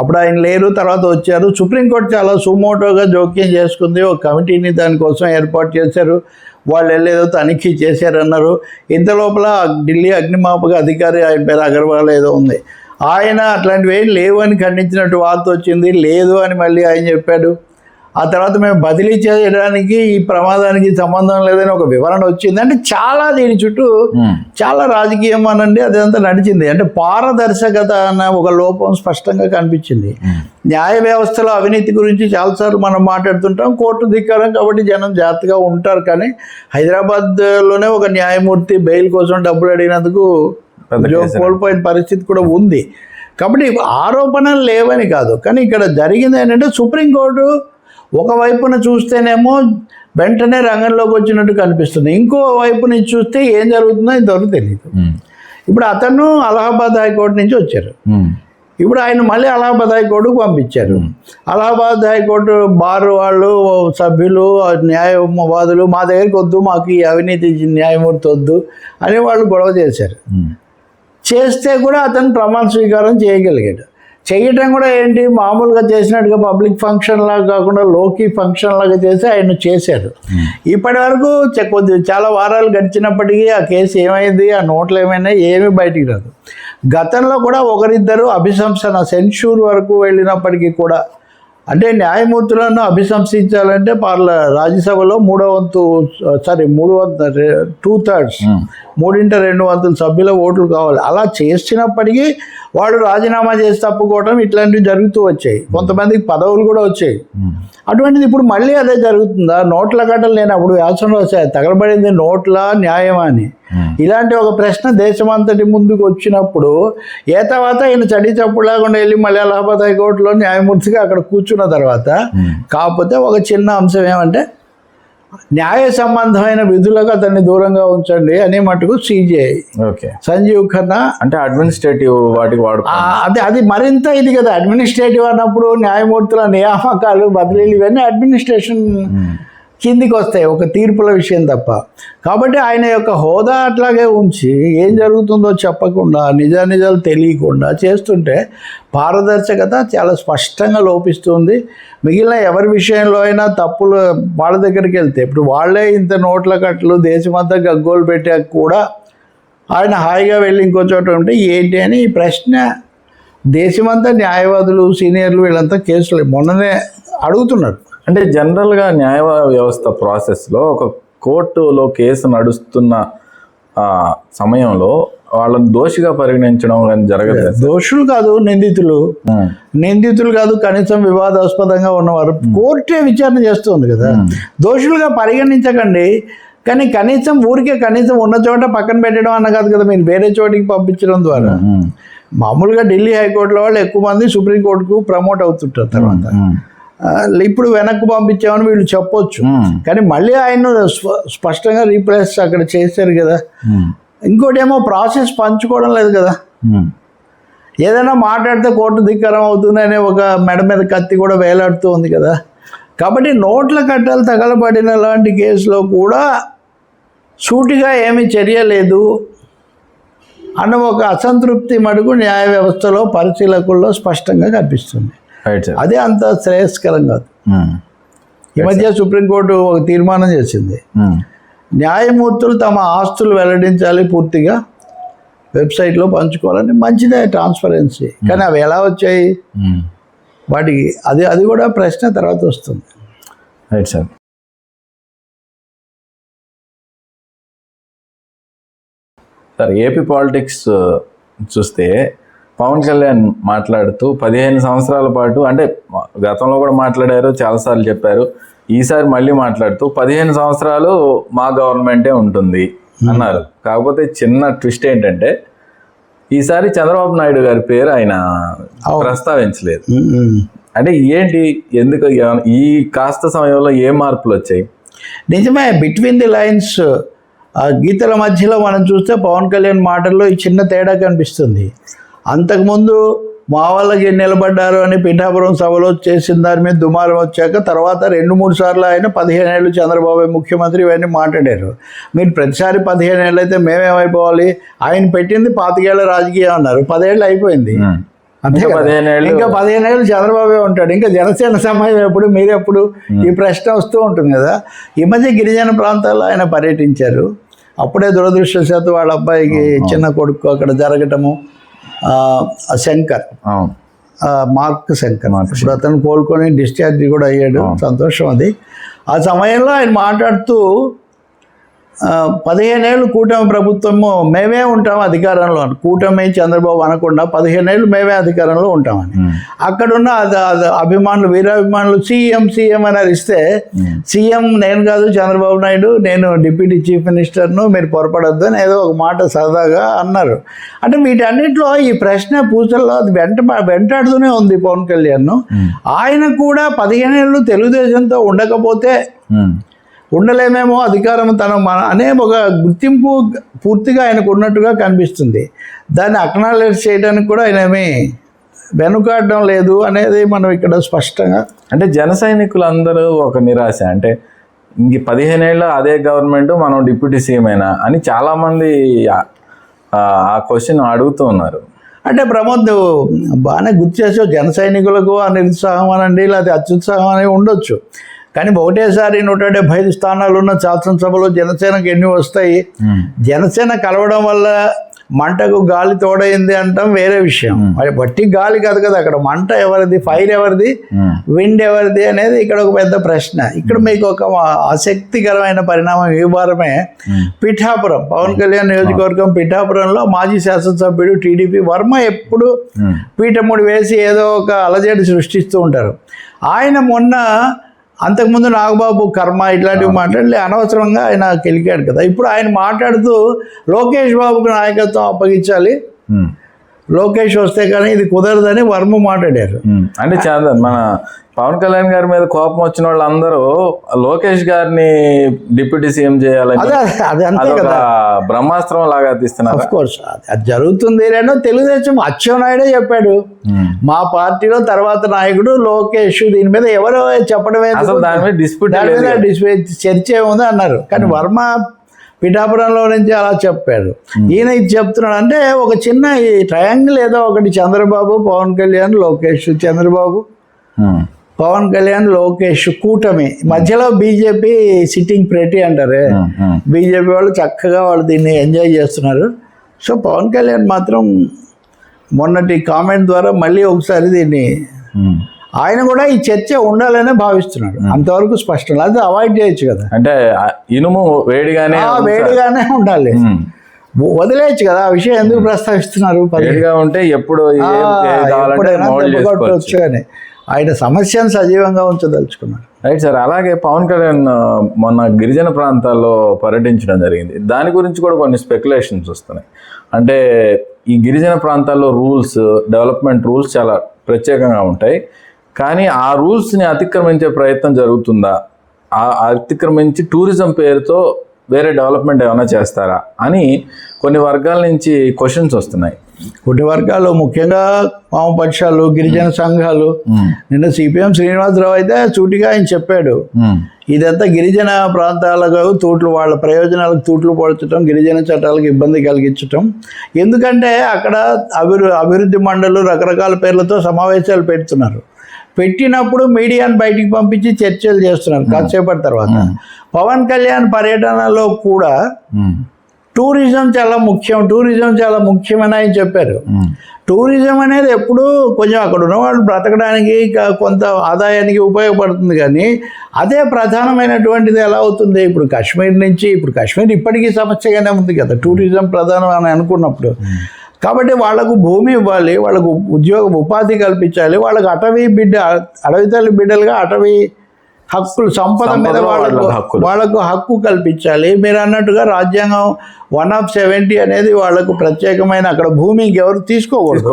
అప్పుడు ఆయన లేరు, తర్వాత వచ్చారు. సుప్రీంకోర్టు చాలా సుమోటోగా జోక్యం చేసుకుంది, ఒక కమిటీని దానికోసం ఏర్పాటు చేశారు. వాళ్ళు వెళ్ళేదో తనిఖీ చేశారన్నారు. ఇంత లోపల ఢిల్లీ అగ్నిమాపక అధికారి, ఆయన పేరు అగర్వాల్ ఏదో ఉంది, ఆయన అట్లాంటివి ఏం లేవు అని ఖండించినట్టు వార్త వచ్చింది. లేదు అని మళ్ళీ ఆయన చెప్పాడు. ఆ తర్వాత మేము బదిలీ చేయడానికి ఈ ప్రమాదానికి సంబంధం లేదని ఒక వివరణ వచ్చింది. అంటే చాలా దీని చుట్టూ చాలా రాజకీయం అనండి అదంతా నడిచింది. అంటే పారదర్శకత అన్న ఒక లోపం స్పష్టంగా కనిపించింది. న్యాయ వ్యవస్థలో అవినీతి గురించి చాలాసార్లు మనం మాట్లాడుతుంటాం, కోర్టు ధిక్కారం కాబట్టి జనం జాగ్రత్తగా ఉంటారు. కానీ హైదరాబాద్లోనే ఒక న్యాయమూర్తి బెయిల్ కోసం డబ్బులు అడిగినందుకు కోల్పోయిన పరిస్థితి కూడా ఉంది. కాబట్టి ఆరోపణలు లేవని కాదు, కానీ ఇక్కడ జరిగింది ఏంటంటే సుప్రీంకోర్టు ఒకవైపున చూస్తేనేమో వెంటనే రంగంలోకి వచ్చినట్టు కనిపిస్తుంది, ఇంకో వైపు నుంచి చూస్తే ఏం జరుగుతుందో ఇంతవరకు తెలియదు. ఇప్పుడు అతను అలహాబాద్ హైకోర్టు నుంచి వచ్చారు. ఇప్పుడు ఆయన మళ్ళీ అలహాబాద్ హైకోర్టుకు పంపించారు. అలహాబాద్ హైకోర్టు బార్ వాళ్ళు సభ్యులు న్యాయవాదులు మా దగ్గరికి వద్దు, మాకు ఈ అవినీతి న్యాయమూర్తి వద్దు అని వాళ్ళు గొడవ చేశారు. చేస్తే కూడా అతను ప్రమాణ స్వీకారం చేయగలిగాడు. చేయటం కూడా ఏంటి, మామూలుగా చేసినట్టుగా పబ్లిక్ ఫంక్షన్ లాగా కాకుండా లోకీ ఫంక్షన్ లాగా చేసి ఆయన చేశాడు. ఇప్పటి వరకు చాలా వారాలు గడిచినప్పటికీ ఆ కేసు ఏమైంది, ఆ నోట్లు ఏమైనా ఏమీ బయటికి రాదు. గతంలో కూడా ఒకరిద్దరు అభిశంసన సెన్షూర్ వరకు వెళ్ళినప్పటికీ కూడా, అంటే న్యాయమూర్తులను అభిశంసించాలంటే రాజ్యసభలో 2/3 3/2 సభ్యుల ఓట్లు కావాలి. అలా చేసినప్పటికీ వాడు రాజీనామా చేసి తప్పుకోవడం ఇట్లాంటివి జరుగుతూ వచ్చాయి. కొంతమందికి పదవులు కూడా వచ్చాయి. అటువంటిది ఇప్పుడు మళ్ళీ అదే జరుగుతుందా? నోట్ల కట్టలు నేను అప్పుడు వ్యాసం రాశాను, తగలబడింది నోట్ల న్యాయమా అని. ఇలాంటి ఒక ప్రశ్న దేశమంతటి ముందుకు వచ్చినప్పుడు తర్వాత ఈయన చడి చప్పుడు లేకుండా వెళ్ళి మళ్ళీ అలహాబాద్ హైకోర్టులో న్యాయమూర్తిగా అక్కడ కూర్చున్న తర్వాత, కాకపోతే ఒక చిన్న అంశం ఏమంటే న్యాయ సంబంధమైన విధులకు అతన్ని దూరంగా ఉంచండి అని మటుకు సిజేఐ సంజీవ్ ఖన్నా అంటే అడ్మినిస్ట్రేటివ్ వాటికి వాడు అది మరింత ఇది కదా. అడ్మినిస్ట్రేటివ్ అన్నప్పుడు న్యాయమూర్తుల నియామకాలు బదిలీలు ఇవన్నీ అడ్మినిస్ట్రేషన్ కిందికి వస్తాయి, ఒక తీర్పుల విషయం తప్ప. కాబట్టి ఆయన యొక్క హోదా అట్లాగే ఉంచి ఏం జరుగుతుందో చెప్పకుండా నిజాలు తెలియకుండా చేస్తుంటే పారదర్శకత చాలా స్పష్టంగా లోపిస్తుంది. మిగిలిన ఎవరి విషయంలో అయినా తప్పులు వాళ్ళ దగ్గరికి వెళ్తే, ఇప్పుడు వాళ్ళే ఇంత నోట్ల కట్టలు దేశమంతా గగ్గోలు పెట్టాక కూడా ఆయన హాయిగా వెళ్ళి ఇంకో చోట ఉంటే ఏంటి అని ఈ ప్రశ్న దేశమంతా న్యాయవాదులు సీనియర్లు వీళ్ళంతా కేసులు మొన్ననే అడుగుతున్నారు. అంటే జనరల్గా న్యాయ వ్యవస్థ ప్రాసెస్లో ఒక కోర్టులో కేసు నడుస్తున్న సమయంలో వాళ్ళని దోషిగా పరిగణించడం కానీ జరగదు. దోషులు కాదు, నిందితులు కాదు, కనీసం వివాదాస్పదంగా ఉన్నవారు కోర్టే విచారణ చేస్తుంది కదా. దోషులుగా పరిగణించకండి, కానీ కనీసం ఉన్న చోట పక్కన పెట్టడం అన్న కాదు కదా, మీరు వేరే చోటికి పంపించడం ద్వారా. మామూలుగా ఢిల్లీ హైకోర్టులో వాళ్ళు ఎక్కువ మంది సుప్రీంకోర్టుకు ప్రమోట్ అవుతుంటారు. తర్వాత ఇప్పుడు వెనక్కు పంపించామని వీళ్ళు చెప్పొచ్చు, కానీ మళ్ళీ ఆయన స్పష్టంగా రీప్లేస్ అక్కడ చేశారు కదా. ఇంకోటి ఏమో ప్రాసెస్ పంచుకోవడం లేదు కదా. ఏదైనా మాట్లాడితే కోర్టు ధిక్కారం అవుతుందనే ఒక మెడ మీద కత్తి కూడా వేలాడుతూ ఉంది కదా. కాబట్టి నోట్ల కట్టలు తగలబడిన లాంటి కేసులో కూడా సూటిగా ఏమీ చర్య లేదు అన్న ఒక అసంతృప్తి మటుకు న్యాయ వ్యవస్థలో పరిశీలకుల్లో స్పష్టంగా కనిపిస్తుంది. అదే అంత శ్రేయస్కరం కాదు. ఈ మధ్య సుప్రీంకోర్టు ఒక తీర్మానం చేసింది, న్యాయమూర్తులు తమ ఆస్తులు వెల్లడించాలి, పూర్తిగా వెబ్సైట్లో పంచుకోవాలని. మంచిదే ట్రాన్స్పరెన్సీ, కానీ అవి ఎలా వచ్చాయి వాటికి అది కూడా ప్రశ్న తర్వాత వస్తుంది. Right sir. Sir, AP politics చూస్తే పవన్ కళ్యాణ్ మాట్లాడుతూ 15 సంవత్సరాల పాటు, అంటే గతంలో కూడా మాట్లాడారు, చాలాసార్లు చెప్పారు, ఈసారి మళ్ళీ మాట్లాడుతూ 15 సంవత్సరాలు మా గవర్నమెంటే ఉంటుంది అన్నారు. కాకపోతే చిన్న ట్విస్ట్ ఏంటంటే ఈసారి చంద్రబాబు నాయుడు గారి పేరు ఆయన ప్రస్తావించలేదు. అంటే ఏంటి, ఎందుకు ఈ కాస్త సమయంలో ఏ మార్పులు వచ్చాయి? నిజమే, బిట్వీన్ ది లైన్స్ గీతల మధ్యలో మనం చూస్తే పవన్ కళ్యాణ్ మాటల్లో ఈ చిన్న తేడా కనిపిస్తుంది. అంతకుముందు మా వాళ్ళకి నిలబడ్డారు అని పిఠాపురం సభలో చేసిన దాని మీద దుమారం వచ్చాక తర్వాత 2-3 సార్లు ఆయన 15 ఏళ్ళు చంద్రబాబు ముఖ్యమంత్రి ఇవన్నీ మాట్లాడారు. మీరు ప్రతిసారి 15 ఏళ్ళు అయితే మేమేమైపోవాలి, ఆయన పెట్టింది 25 ఏళ్ళ రాజకీయం అన్నారు, 10 ఏళ్ళు అయిపోయింది అంతే. ఇంకా 15 ఏళ్ళు చంద్రబాబే ఉంటాడు, ఇంకా జనసేన సమయం ఎప్పుడు, మీరెప్పుడు, ఈ ప్రశ్న వస్తూ ఉంటుంది కదా. ఈ మధ్య గిరిజన ప్రాంతాల్లో ఆయన పర్యటించారు. అప్పుడే దురదృష్టవశాత్తు వాళ్ళ అబ్బాయికి చిన్న కొడుకు అక్కడ జరగటము, శంకర్ మార్క్ శంకర్, ఇప్పుడు అతను కోలుకొని డిశ్చార్జ్ కూడా అయ్యాడు, సంతోషం అది. ఆ సమయంలో ఆయన మాట్లాడుతూ 15 ఏళ్ళు కూటమి ప్రభుత్వము మేమే ఉంటాం అధికారంలో, కూటమి చంద్రబాబు అనకుండా 15 ఏళ్ళు మేమే అధికారంలో ఉంటామని. అక్కడున్న అభిమానులు, వీరాభిమానులు సీఎం అని అరిస్తే, సీఎం నేను కాదు చంద్రబాబు నాయుడు, నేను డిప్యూటీ చీఫ్ మినిస్టర్ను, మీరు పొరపడొద్దు అని ఏదో ఒక మాట సరదాగా అన్నారు. అంటే వీటన్నిటిలో ఈ ప్రశ్న పూసల్లో అది వెంటాడుతూనే ఉంది పవన్ కళ్యాణ్. ఆయన కూడా 15 ఏళ్ళు తెలుగుదేశంతో ఉండకపోతే ఉండలేమేమో, అధికారం అనే ఒక గుర్తింపు పూర్తిగా ఆయనకు ఉన్నట్టుగా కనిపిస్తుంది. దాన్ని అక్నాలెడ్జ్ చేయడానికి కూడా ఆయన ఏమీ వెనుకాడడం లేదు అనేది మనం ఇక్కడ స్పష్టంగా. అంటే జన సైనికులందరూ ఒక నిరాశ, అంటే ఇంక 15 ఏళ్ళ అదే గవర్నమెంట్, మనం డిప్యూటీ సీఎం అయినా అని చాలామంది ఆ క్వశ్చన్ అడుగుతూ ఉన్నారు. అంటే ప్రమోద్, నువ్వు బాగానే గుర్తు చేసావు. జన సైనికులకు ఆ నిరుత్సాహం అనండి, లేకపోతే అత్యుత్సాహం అనేవి ఉండొచ్చు. కానీ ఒకటేసారి 175 స్థానాలు ఉన్న శాసనసభలో జనసేనకు ఎన్ని వస్తాయి? జనసేన కలవడం వల్ల మంటకు గాలి తోడైంది అంటాం వేరే విషయం. మరి బట్టి గాలి కాదు కదా, అక్కడ మంట ఎవరిది, ఫైర్ ఎవరిది, విండ్ ఎవరిది అనేది ఇక్కడ ఒక పెద్ద ప్రశ్న. ఇక్కడ మీకు ఒక ఆసక్తికరమైన పరిణామం ఈ వారమే పిఠాపురం, పవన్ కళ్యాణ్ నియోజకవర్గం పిఠాపురంలో మాజీ శాసనసభ్యుడు టీడీపీ వర్మ ఎప్పుడు పీఠముడి వేసి ఏదో ఒక అలజడి సృష్టిస్తూ ఉంటారు. ఆయన మొన్న అంతకుముందు నాగబాబు కర్మ ఇట్లాంటివి మాట్లాడలే, అనవసరంగా ఆయన కెలికాడు కదా. ఇప్పుడు ఆయన మాట్లాడుతూ లోకేష్ బాబుకు నాయకత్వం అప్పగించాలి, లోకేష్ వస్తే కానీ ఇది కుదరదని వర్మ మాట్లాడారు. అంటే చాలా మన పవన్ కళ్యాణ్ గారి మీద కోపం వచ్చిన వాళ్ళందరూ లోకేష్ గారిని డిప్యూటీ సీఎం చేయాలని అది అంతే కదా, బ్రహ్మాస్త్రం లాగా తీస్తున్నారు. ఆఫ్ కోర్స్ అది జరుగుతుంది. రెండో తెలుగుదేశం అచ్చెన్నాయుడే చెప్పాడు, మా పార్టీలో తర్వాత నాయకుడు లోకేష్, దీని మీద ఎవరు చెప్పడమే, దాని మీద డిస్ప్యూట్ చర్చ ఏముంది అన్నారు. కానీ వర్మ పిఠాపురంలో నుంచి అలా చెప్పాడు. ఈయన ఇది చెప్తున్నాడు అంటే ఒక చిన్న ట్రయాంగిల్ ఏదో ఒకటి, చంద్రబాబు, పవన్ కళ్యాణ్, లోకేష్, చంద్రబాబు, పవన్ కళ్యాణ్, లోకేష్ కూటమి మధ్యలో బీజేపీ సిట్టింగ్ ప్రెటీ అంటారే, బీజేపీ వాళ్ళు చక్కగా వాళ్ళు దీన్ని ఎంజాయ్ చేస్తున్నారు. సో పవన్ కళ్యాణ్ మాత్రం మొన్నటి కామెంట్ ద్వారా మళ్ళీ ఒకసారి దీన్ని ఆయన కూడా ఈ చర్చ ఉండాలనే భావిస్తున్నాడు. అంతవరకు స్పష్టం, అది అవాయిడ్ చేయొచ్చు కదా. అంటే ఇనుము వేడిగానే ఉండాలి, వదిలేయచ్చు కదా. ఆ విషయం ఎందుకు ప్రస్తావిస్తున్నారు? వేడిగా ఉంటే ఎప్పుడు వచ్చు కానీ ఆయన సమస్యను సజీవంగా ఉంచదలుచుకున్నాడు. Right sir. అలాగే పవన్ కళ్యాణ్ మొన్న గిరిజన ప్రాంతాల్లో పర్యటించడం జరిగింది. దాని గురించి కూడా కొన్ని స్పెక్యులేషన్స్ వస్తున్నాయి. అంటే ఈ గిరిజన ప్రాంతాల్లో రూల్స్, డెవలప్మెంట్ రూల్స్ చాలా ప్రత్యేకంగా ఉంటాయి. కానీ ఆ రూల్స్ని అతిక్రమించే ప్రయత్నం జరుగుతుందా, అతిక్రమించి టూరిజం పేరుతో వేరే డెవలప్మెంట్ ఏమైనా చేస్తారా అని కొన్ని వర్గాల నుంచి క్వశ్చన్స్ వస్తున్నాయి. కొన్ని వర్గాలు, ముఖ్యంగా వామపక్షాలు, గిరిజన సంఘాలు. నిన్న సిపిఎం శ్రీనివాసరావు అయితే సూటిగా ఆయన చెప్పాడు, ఇదంతా గిరిజన ప్రాంతాలకు తూట్లు, వాళ్ళ ప్రయోజనాలకు తూట్లు పడుచడం, గిరిజన చట్టాలకు ఇబ్బంది కలిగించటం. ఎందుకంటే అక్కడ అభివృద్ధి మండళ్ళు రకరకాల పేర్లతో సమావేశాలు పెడుతున్నారు. పెట్టినప్పుడు మీడియాను బయటికి పంపించి చర్చలు చేస్తున్నారు. కాసేపటి తర్వాత పవన్ కళ్యాణ్ పర్యటనలో కూడా టూరిజం చాలా ముఖ్యమని ఆయన చెప్పారు. టూరిజం అనేది ఎప్పుడు కొంచెం అక్కడ ఉన్నవాళ్ళు బ్రతకడానికి, కొంత ఆదాయానికి ఉపయోగపడుతుంది. కానీ అదే ప్రధానమైనటువంటిది ఎలా అవుతుంది? ఇప్పుడు కాశ్మీర్ ఇప్పటికీ సమస్యగానే ఉంది కదా, టూరిజం ప్రధానం అని అనుకున్నప్పుడు. కాబట్టి వాళ్లకు భూమి ఇవ్వాలి, వాళ్ళకు ఉపాధి కల్పించాలి, వాళ్ళకు అడవి తల్లి బిడ్డలుగా అటవీ హక్కులు, సంపద మీద వాళ్ళకు హక్కు కల్పించాలి. మీరు అన్నట్టుగా రాజ్యాంగం 1/70 అనేది వాళ్ళకు ప్రత్యేకమైన, అక్కడ భూమి ఎవరు తీసుకోకూడదు.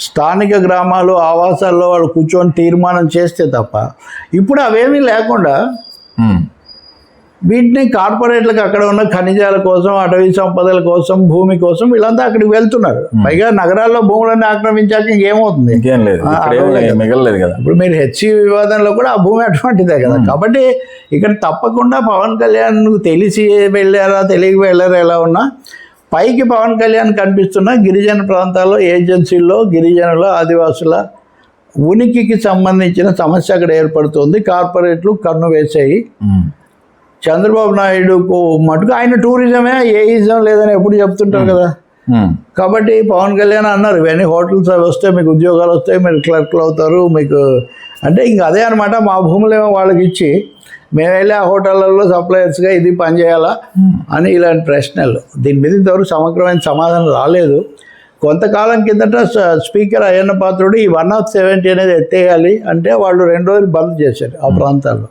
స్థానిక గ్రామాలు, ఆవాసాల్లో వాళ్ళు కూర్చొని తీర్మానం చేస్తే తప్ప. ఇప్పుడు అవేమీ లేకుండా వీటిని కార్పొరేట్లకు అక్కడ ఉన్న ఖనిజాల కోసం, అటవీ సంపదల కోసం, భూమి కోసం వీళ్ళంతా అక్కడికి వెళ్తున్నారు. పైగా నగరాల్లో భూములన్నీ ఆక్రమించాక ఇంకేమవుతుంది? మిగలలేదు కదా. ఇప్పుడు మీరు హెచ్సి వివాదంలో కూడా ఆ భూమి అటువంటిదే కదా. కాబట్టి ఇక్కడ తప్పకుండా పవన్ కళ్యాణ్ తెలిసి వెళ్ళారా తెలియక వెళ్ళారా ఎలా ఉన్నా, పైకి పవన్ కళ్యాణ్ కనిపిస్తున్న గిరిజన ప్రాంతాల్లో ఏజెన్సీల్లో గిరిజనుల, ఆదివాసుల ఉనికికి సంబంధించిన సమస్య అక్కడ ఏర్పడుతుంది. కార్పొరేట్లు కన్ను వేసాయి. చంద్రబాబు నాయుడుకు మటుకు ఆయన టూరిజమే, ఏయిజం లేదని ఎప్పుడు చెప్తుంటారు కదా. కాబట్టి పవన్ కళ్యాణ్ అన్నారు, ఇవన్నీ హోటల్స్ అవి వస్తే మీకు ఉద్యోగాలు వస్తాయి, మీరు క్లర్క్లు అవుతారు, మీకు అంటే ఇంకా అదే అనమాట. మా భూములేమో వాళ్ళకి ఇచ్చి మేము వెళ్ళి ఆ హోటళ్ళల్లో సప్లయర్స్గా ఇది పనిచేయాలా అని ఇలాంటి ప్రశ్నలు. దీని మీద ఇంతవరకు సమగ్రమైన సమాధానం రాలేదు. కొంతకాలం కిందట స్పీకర్ అయ్యన్న పాత్రుడు ఈ 1/70 అనేది ఎత్తేయాలి అంటే వాళ్ళు 2 రోజులు బంద్ చేశారు ఆ ప్రాంతాల్లో.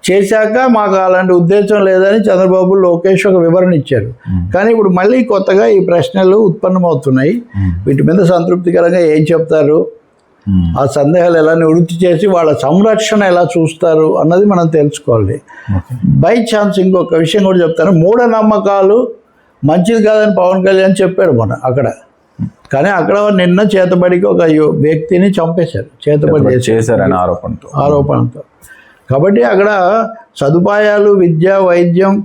చేశాక మాకు అలాంటి ఉద్దేశం లేదని చంద్రబాబు, లోకేష్ ఒక వివరణ ఇచ్చారు. కానీ ఇప్పుడు మళ్ళీ కొత్తగా ఈ ప్రశ్నలు ఉత్పన్నమవుతున్నాయి. వీటి మీద సంతృప్తికరంగా ఏం చెప్తారు, ఆ సందేహాలు ఎలా నివృత్తి చేసి వాళ్ళ సంరక్షణ ఎలా చూస్తారు అన్నది మనం తెలుసుకోవాలి. బై ఛాన్స్ ఇంకొక విషయం కూడా చెప్తాను, మూఢనమ్మకాలు మంచిది కాదని పవన్ కళ్యాణ్ చెప్పాడు మొన్న అక్కడ. కానీ అక్కడ నిన్న చేతబడికి ఒక వ్యక్తిని చంపేశారు, చేతబడి చేశారని ఆరోపణతో. కాబట్టి అక్కడ సదుపాయాలు, విద్య, వైద్యం,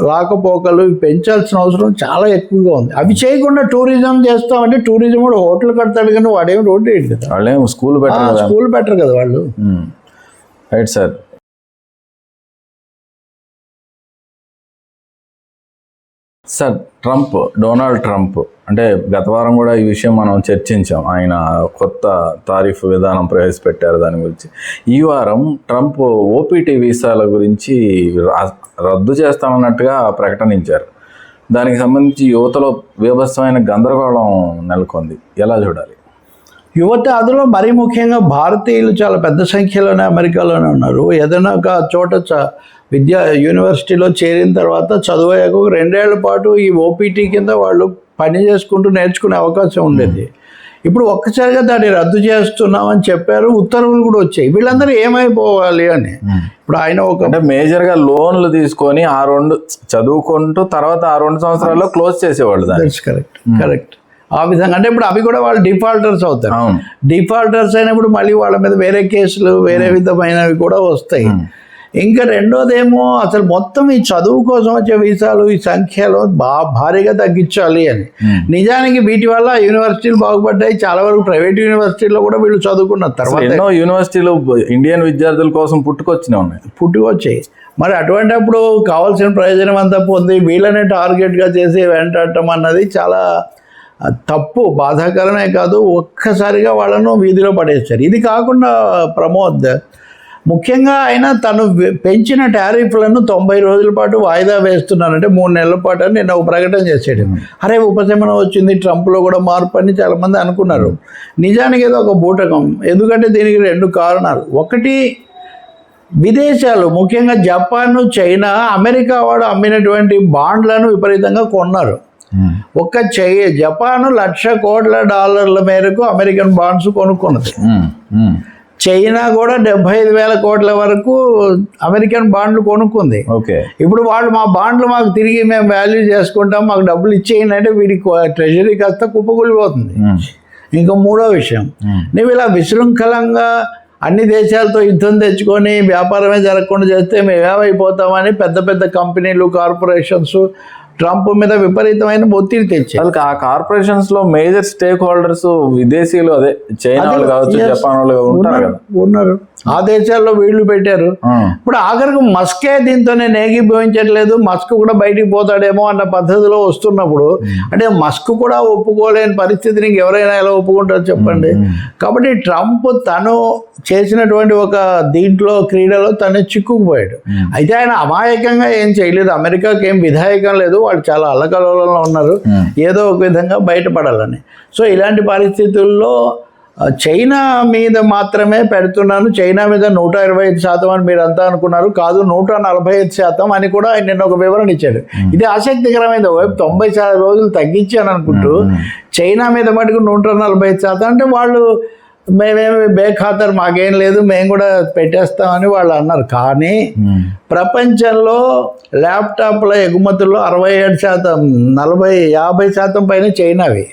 రాకపోకలు పెంచాల్సిన అవసరం చాలా ఎక్కువగా ఉంది. అవి చేయకుండా టూరిజం చేస్తామంటే టూరిజం కూడా హోటల్ కడతాడు, కానీ వాడేం రోడ్డు వేయడు కదా, వాళ్ళేం స్కూల్ పెట్టరు కదా వాళ్ళు. Right sir. Sir, Donald Trump అంటే గత వారం కూడా ఈ విషయం మనం చర్చించాం. ఆయన కొత్త తారీఫ్ విధానం ప్రవేశపెట్టారు, దాని గురించి. ఈ వారం ట్రంప్ ఓపీటీ వీసాల గురించి రద్దు చేస్తామన్నట్టుగా ప్రకటించారు. దానికి సంబంధించి యువతలో బీభత్సమైన గందరగోళం నెలకొంది. ఎలా చూడాలి? యువత, అందులో మరీ ముఖ్యంగా భారతీయులు చాలా పెద్ద సంఖ్యలోనే అమెరికాలోనే ఉన్నారు. ఏదైనా ఒక చోట యూనివర్సిటీలో చేరిన తర్వాత చదువయ్యాక 2 ఏళ్ల పాటు ఈ ఓపీటీ కింద వాళ్ళు పని చేసుకుంటూ నేర్చుకునే అవకాశం ఉండేది. ఇప్పుడు ఒక్కసారిగా దాన్ని రద్దు చేస్తున్నామని చెప్పారు, ఉత్తర్వులు కూడా వచ్చాయి. వీళ్ళందరూ ఏమైపోవాలి అని. ఇప్పుడు ఆయన అంటే మేజర్గా లోన్లు తీసుకొని ఆ 2 చదువుకుంటూ తర్వాత ఆ 2 సంవత్సరాల్లో క్లోజ్ చేసేవాళ్ళు. కరెక్ట్. ఆ విధంగా అంటే ఇప్పుడు అవి కూడా వాళ్ళు డిఫాల్టర్స్ అవుతారు. డిఫాల్టర్స్ అయినప్పుడు మళ్ళీ వాళ్ళ మీద వేరే కేసులు, వేరే విధమైనవి కూడా వస్తాయి. ఇంకా రెండోదేమో అసలు మొత్తం ఈ చదువు కోసం వచ్చే వీసాలు ఈ సంఖ్యలో భారీగా తగ్గించాలి అని. నిజానికి వీటి వల్ల యూనివర్సిటీలు బాగుపడ్డాయి. చాలా వరకు ప్రైవేట్ యూనివర్సిటీల్లో కూడా వీళ్ళు చదువుకున్న తర్వాత ఎన్నో యూనివర్సిటీలు ఇండియన్ విద్యార్థుల కోసం పుట్టుకొచ్చాయి. మరి అటువంటిప్పుడు కావాల్సిన ప్రయోజనం అంతా పొంది వీళ్ళనే టార్గెట్గా చేసి వెంటాడటం అన్నది చాలా తప్పు, బాధాకరమే కాదు, ఒక్కసారిగా వాళ్ళను వీధిలో పడేస్తారు. ఇది కాకుండా ప్రమోద్, ముఖ్యంగా ఆయన తను పెంచిన టారిఫ్లను 90 రోజుల పాటు వాయిదా వేస్తున్నానంటే 3 నెలల పాటు అని నిన్న ఒక ప్రకటన చేసాడు. అరే ఉపశమనం వచ్చింది, ట్రంప్లో కూడా మార్పు అని చాలామంది అనుకున్నారు. నిజానికి ఏదో ఒక బూటకం. ఎందుకంటే దీనికి 2 కారణాలు. ఒకటి, విదేశాలు ముఖ్యంగా జపాన్, చైనా అమెరికా వాడు అమ్మినటువంటి బాండ్లను విపరీతంగా కొన్నారు. జపాన్ $1,00,000 కోట్ల మేరకు అమెరికన్ బాండ్స్ కొనుక్కున్నది. చైనా కూడా 75,000 కోట్ల వరకు అమెరికన్ బాండ్లు కొనుక్కుంది. ఇప్పుడు వాళ్ళు మా బాండ్లు మాకు తిరిగి మేము వాల్యూ చేసుకుంటాం, మాకు డబ్బులు ఇచ్చేయండి అంటే వీడికి ట్రెజరీ కాస్త కుప్పకూలిపోతుంది. ఇంకా మూడో విషయం, నువ్వు ఇలా విశృంఖలంగా అన్ని దేశాలతో యుద్ధం తెచ్చుకొని వ్యాపారమే జరగకుండా చేస్తే మేమేమైపోతామని పెద్ద పెద్ద కంపెనీలు, కార్పొరేషన్స్ ట్రంప్ మీద విపరీతమైన ఒత్తిడి తెచ్చారు. ఆ కార్పొరేషన్స్ లో మేజర్ స్టేక్ హోల్డర్స్ విదేశీయులు, అదే చైనా వాళ్ళు కావచ్చు, జపాన్ వాళ్ళు ఉన్నారు. ఆ దేశాల్లో వీళ్ళు పెట్టారు. ఇప్పుడు ఆఖరికి మస్కే దీంతో నేను ఏకీభవించట్లేదు, మస్క్ కూడా బయటికి పోతాడేమో అన్న పద్ధతిలో వస్తున్నప్పుడు అంటే మస్క్ కూడా ఒప్పుకోలేని పరిస్థితిని ఎవరైనా ఎలా ఒప్పుకుంటారు చెప్పండి. కాబట్టి ట్రంప్ తను చేసినటువంటి ఒక దీంట్లో క్రీడలో తను చిక్కుకుపోయాడు. అయితే ఆయన అమాయకంగా ఏం చేయలేదు, అమెరికాకి ఏం విధాయకం లేదు, వాళ్ళు చాలా అల్లకల్లోలంలో ఉన్నారు, ఏదో ఒక విధంగా బయటపడాలని. సో ఇలాంటి పరిస్థితుల్లో చైనా మీద మాత్రమే పెడుతున్నాను, చైనా మీద 125% అని మీరు అంతా అనుకున్నారు, కాదు 145% అని కూడా ఆయన నిన్న ఒక వివరణ ఇచ్చాడు. ఇది ఆసక్తికరమైనది. వైపు 90 రోజులు తగ్గించాను అనుకుంటూ చైనా మీద మటుకు 145% అంటే వాళ్ళు మేమేమి బేఖాతరు, మాకేం లేదు, మేము కూడా పెట్టేస్తామని వాళ్ళు అన్నారు. కానీ ప్రపంచంలో ల్యాప్టాప్ల ఎగుమతుల్లో 67%, 50% పైన చైనావి.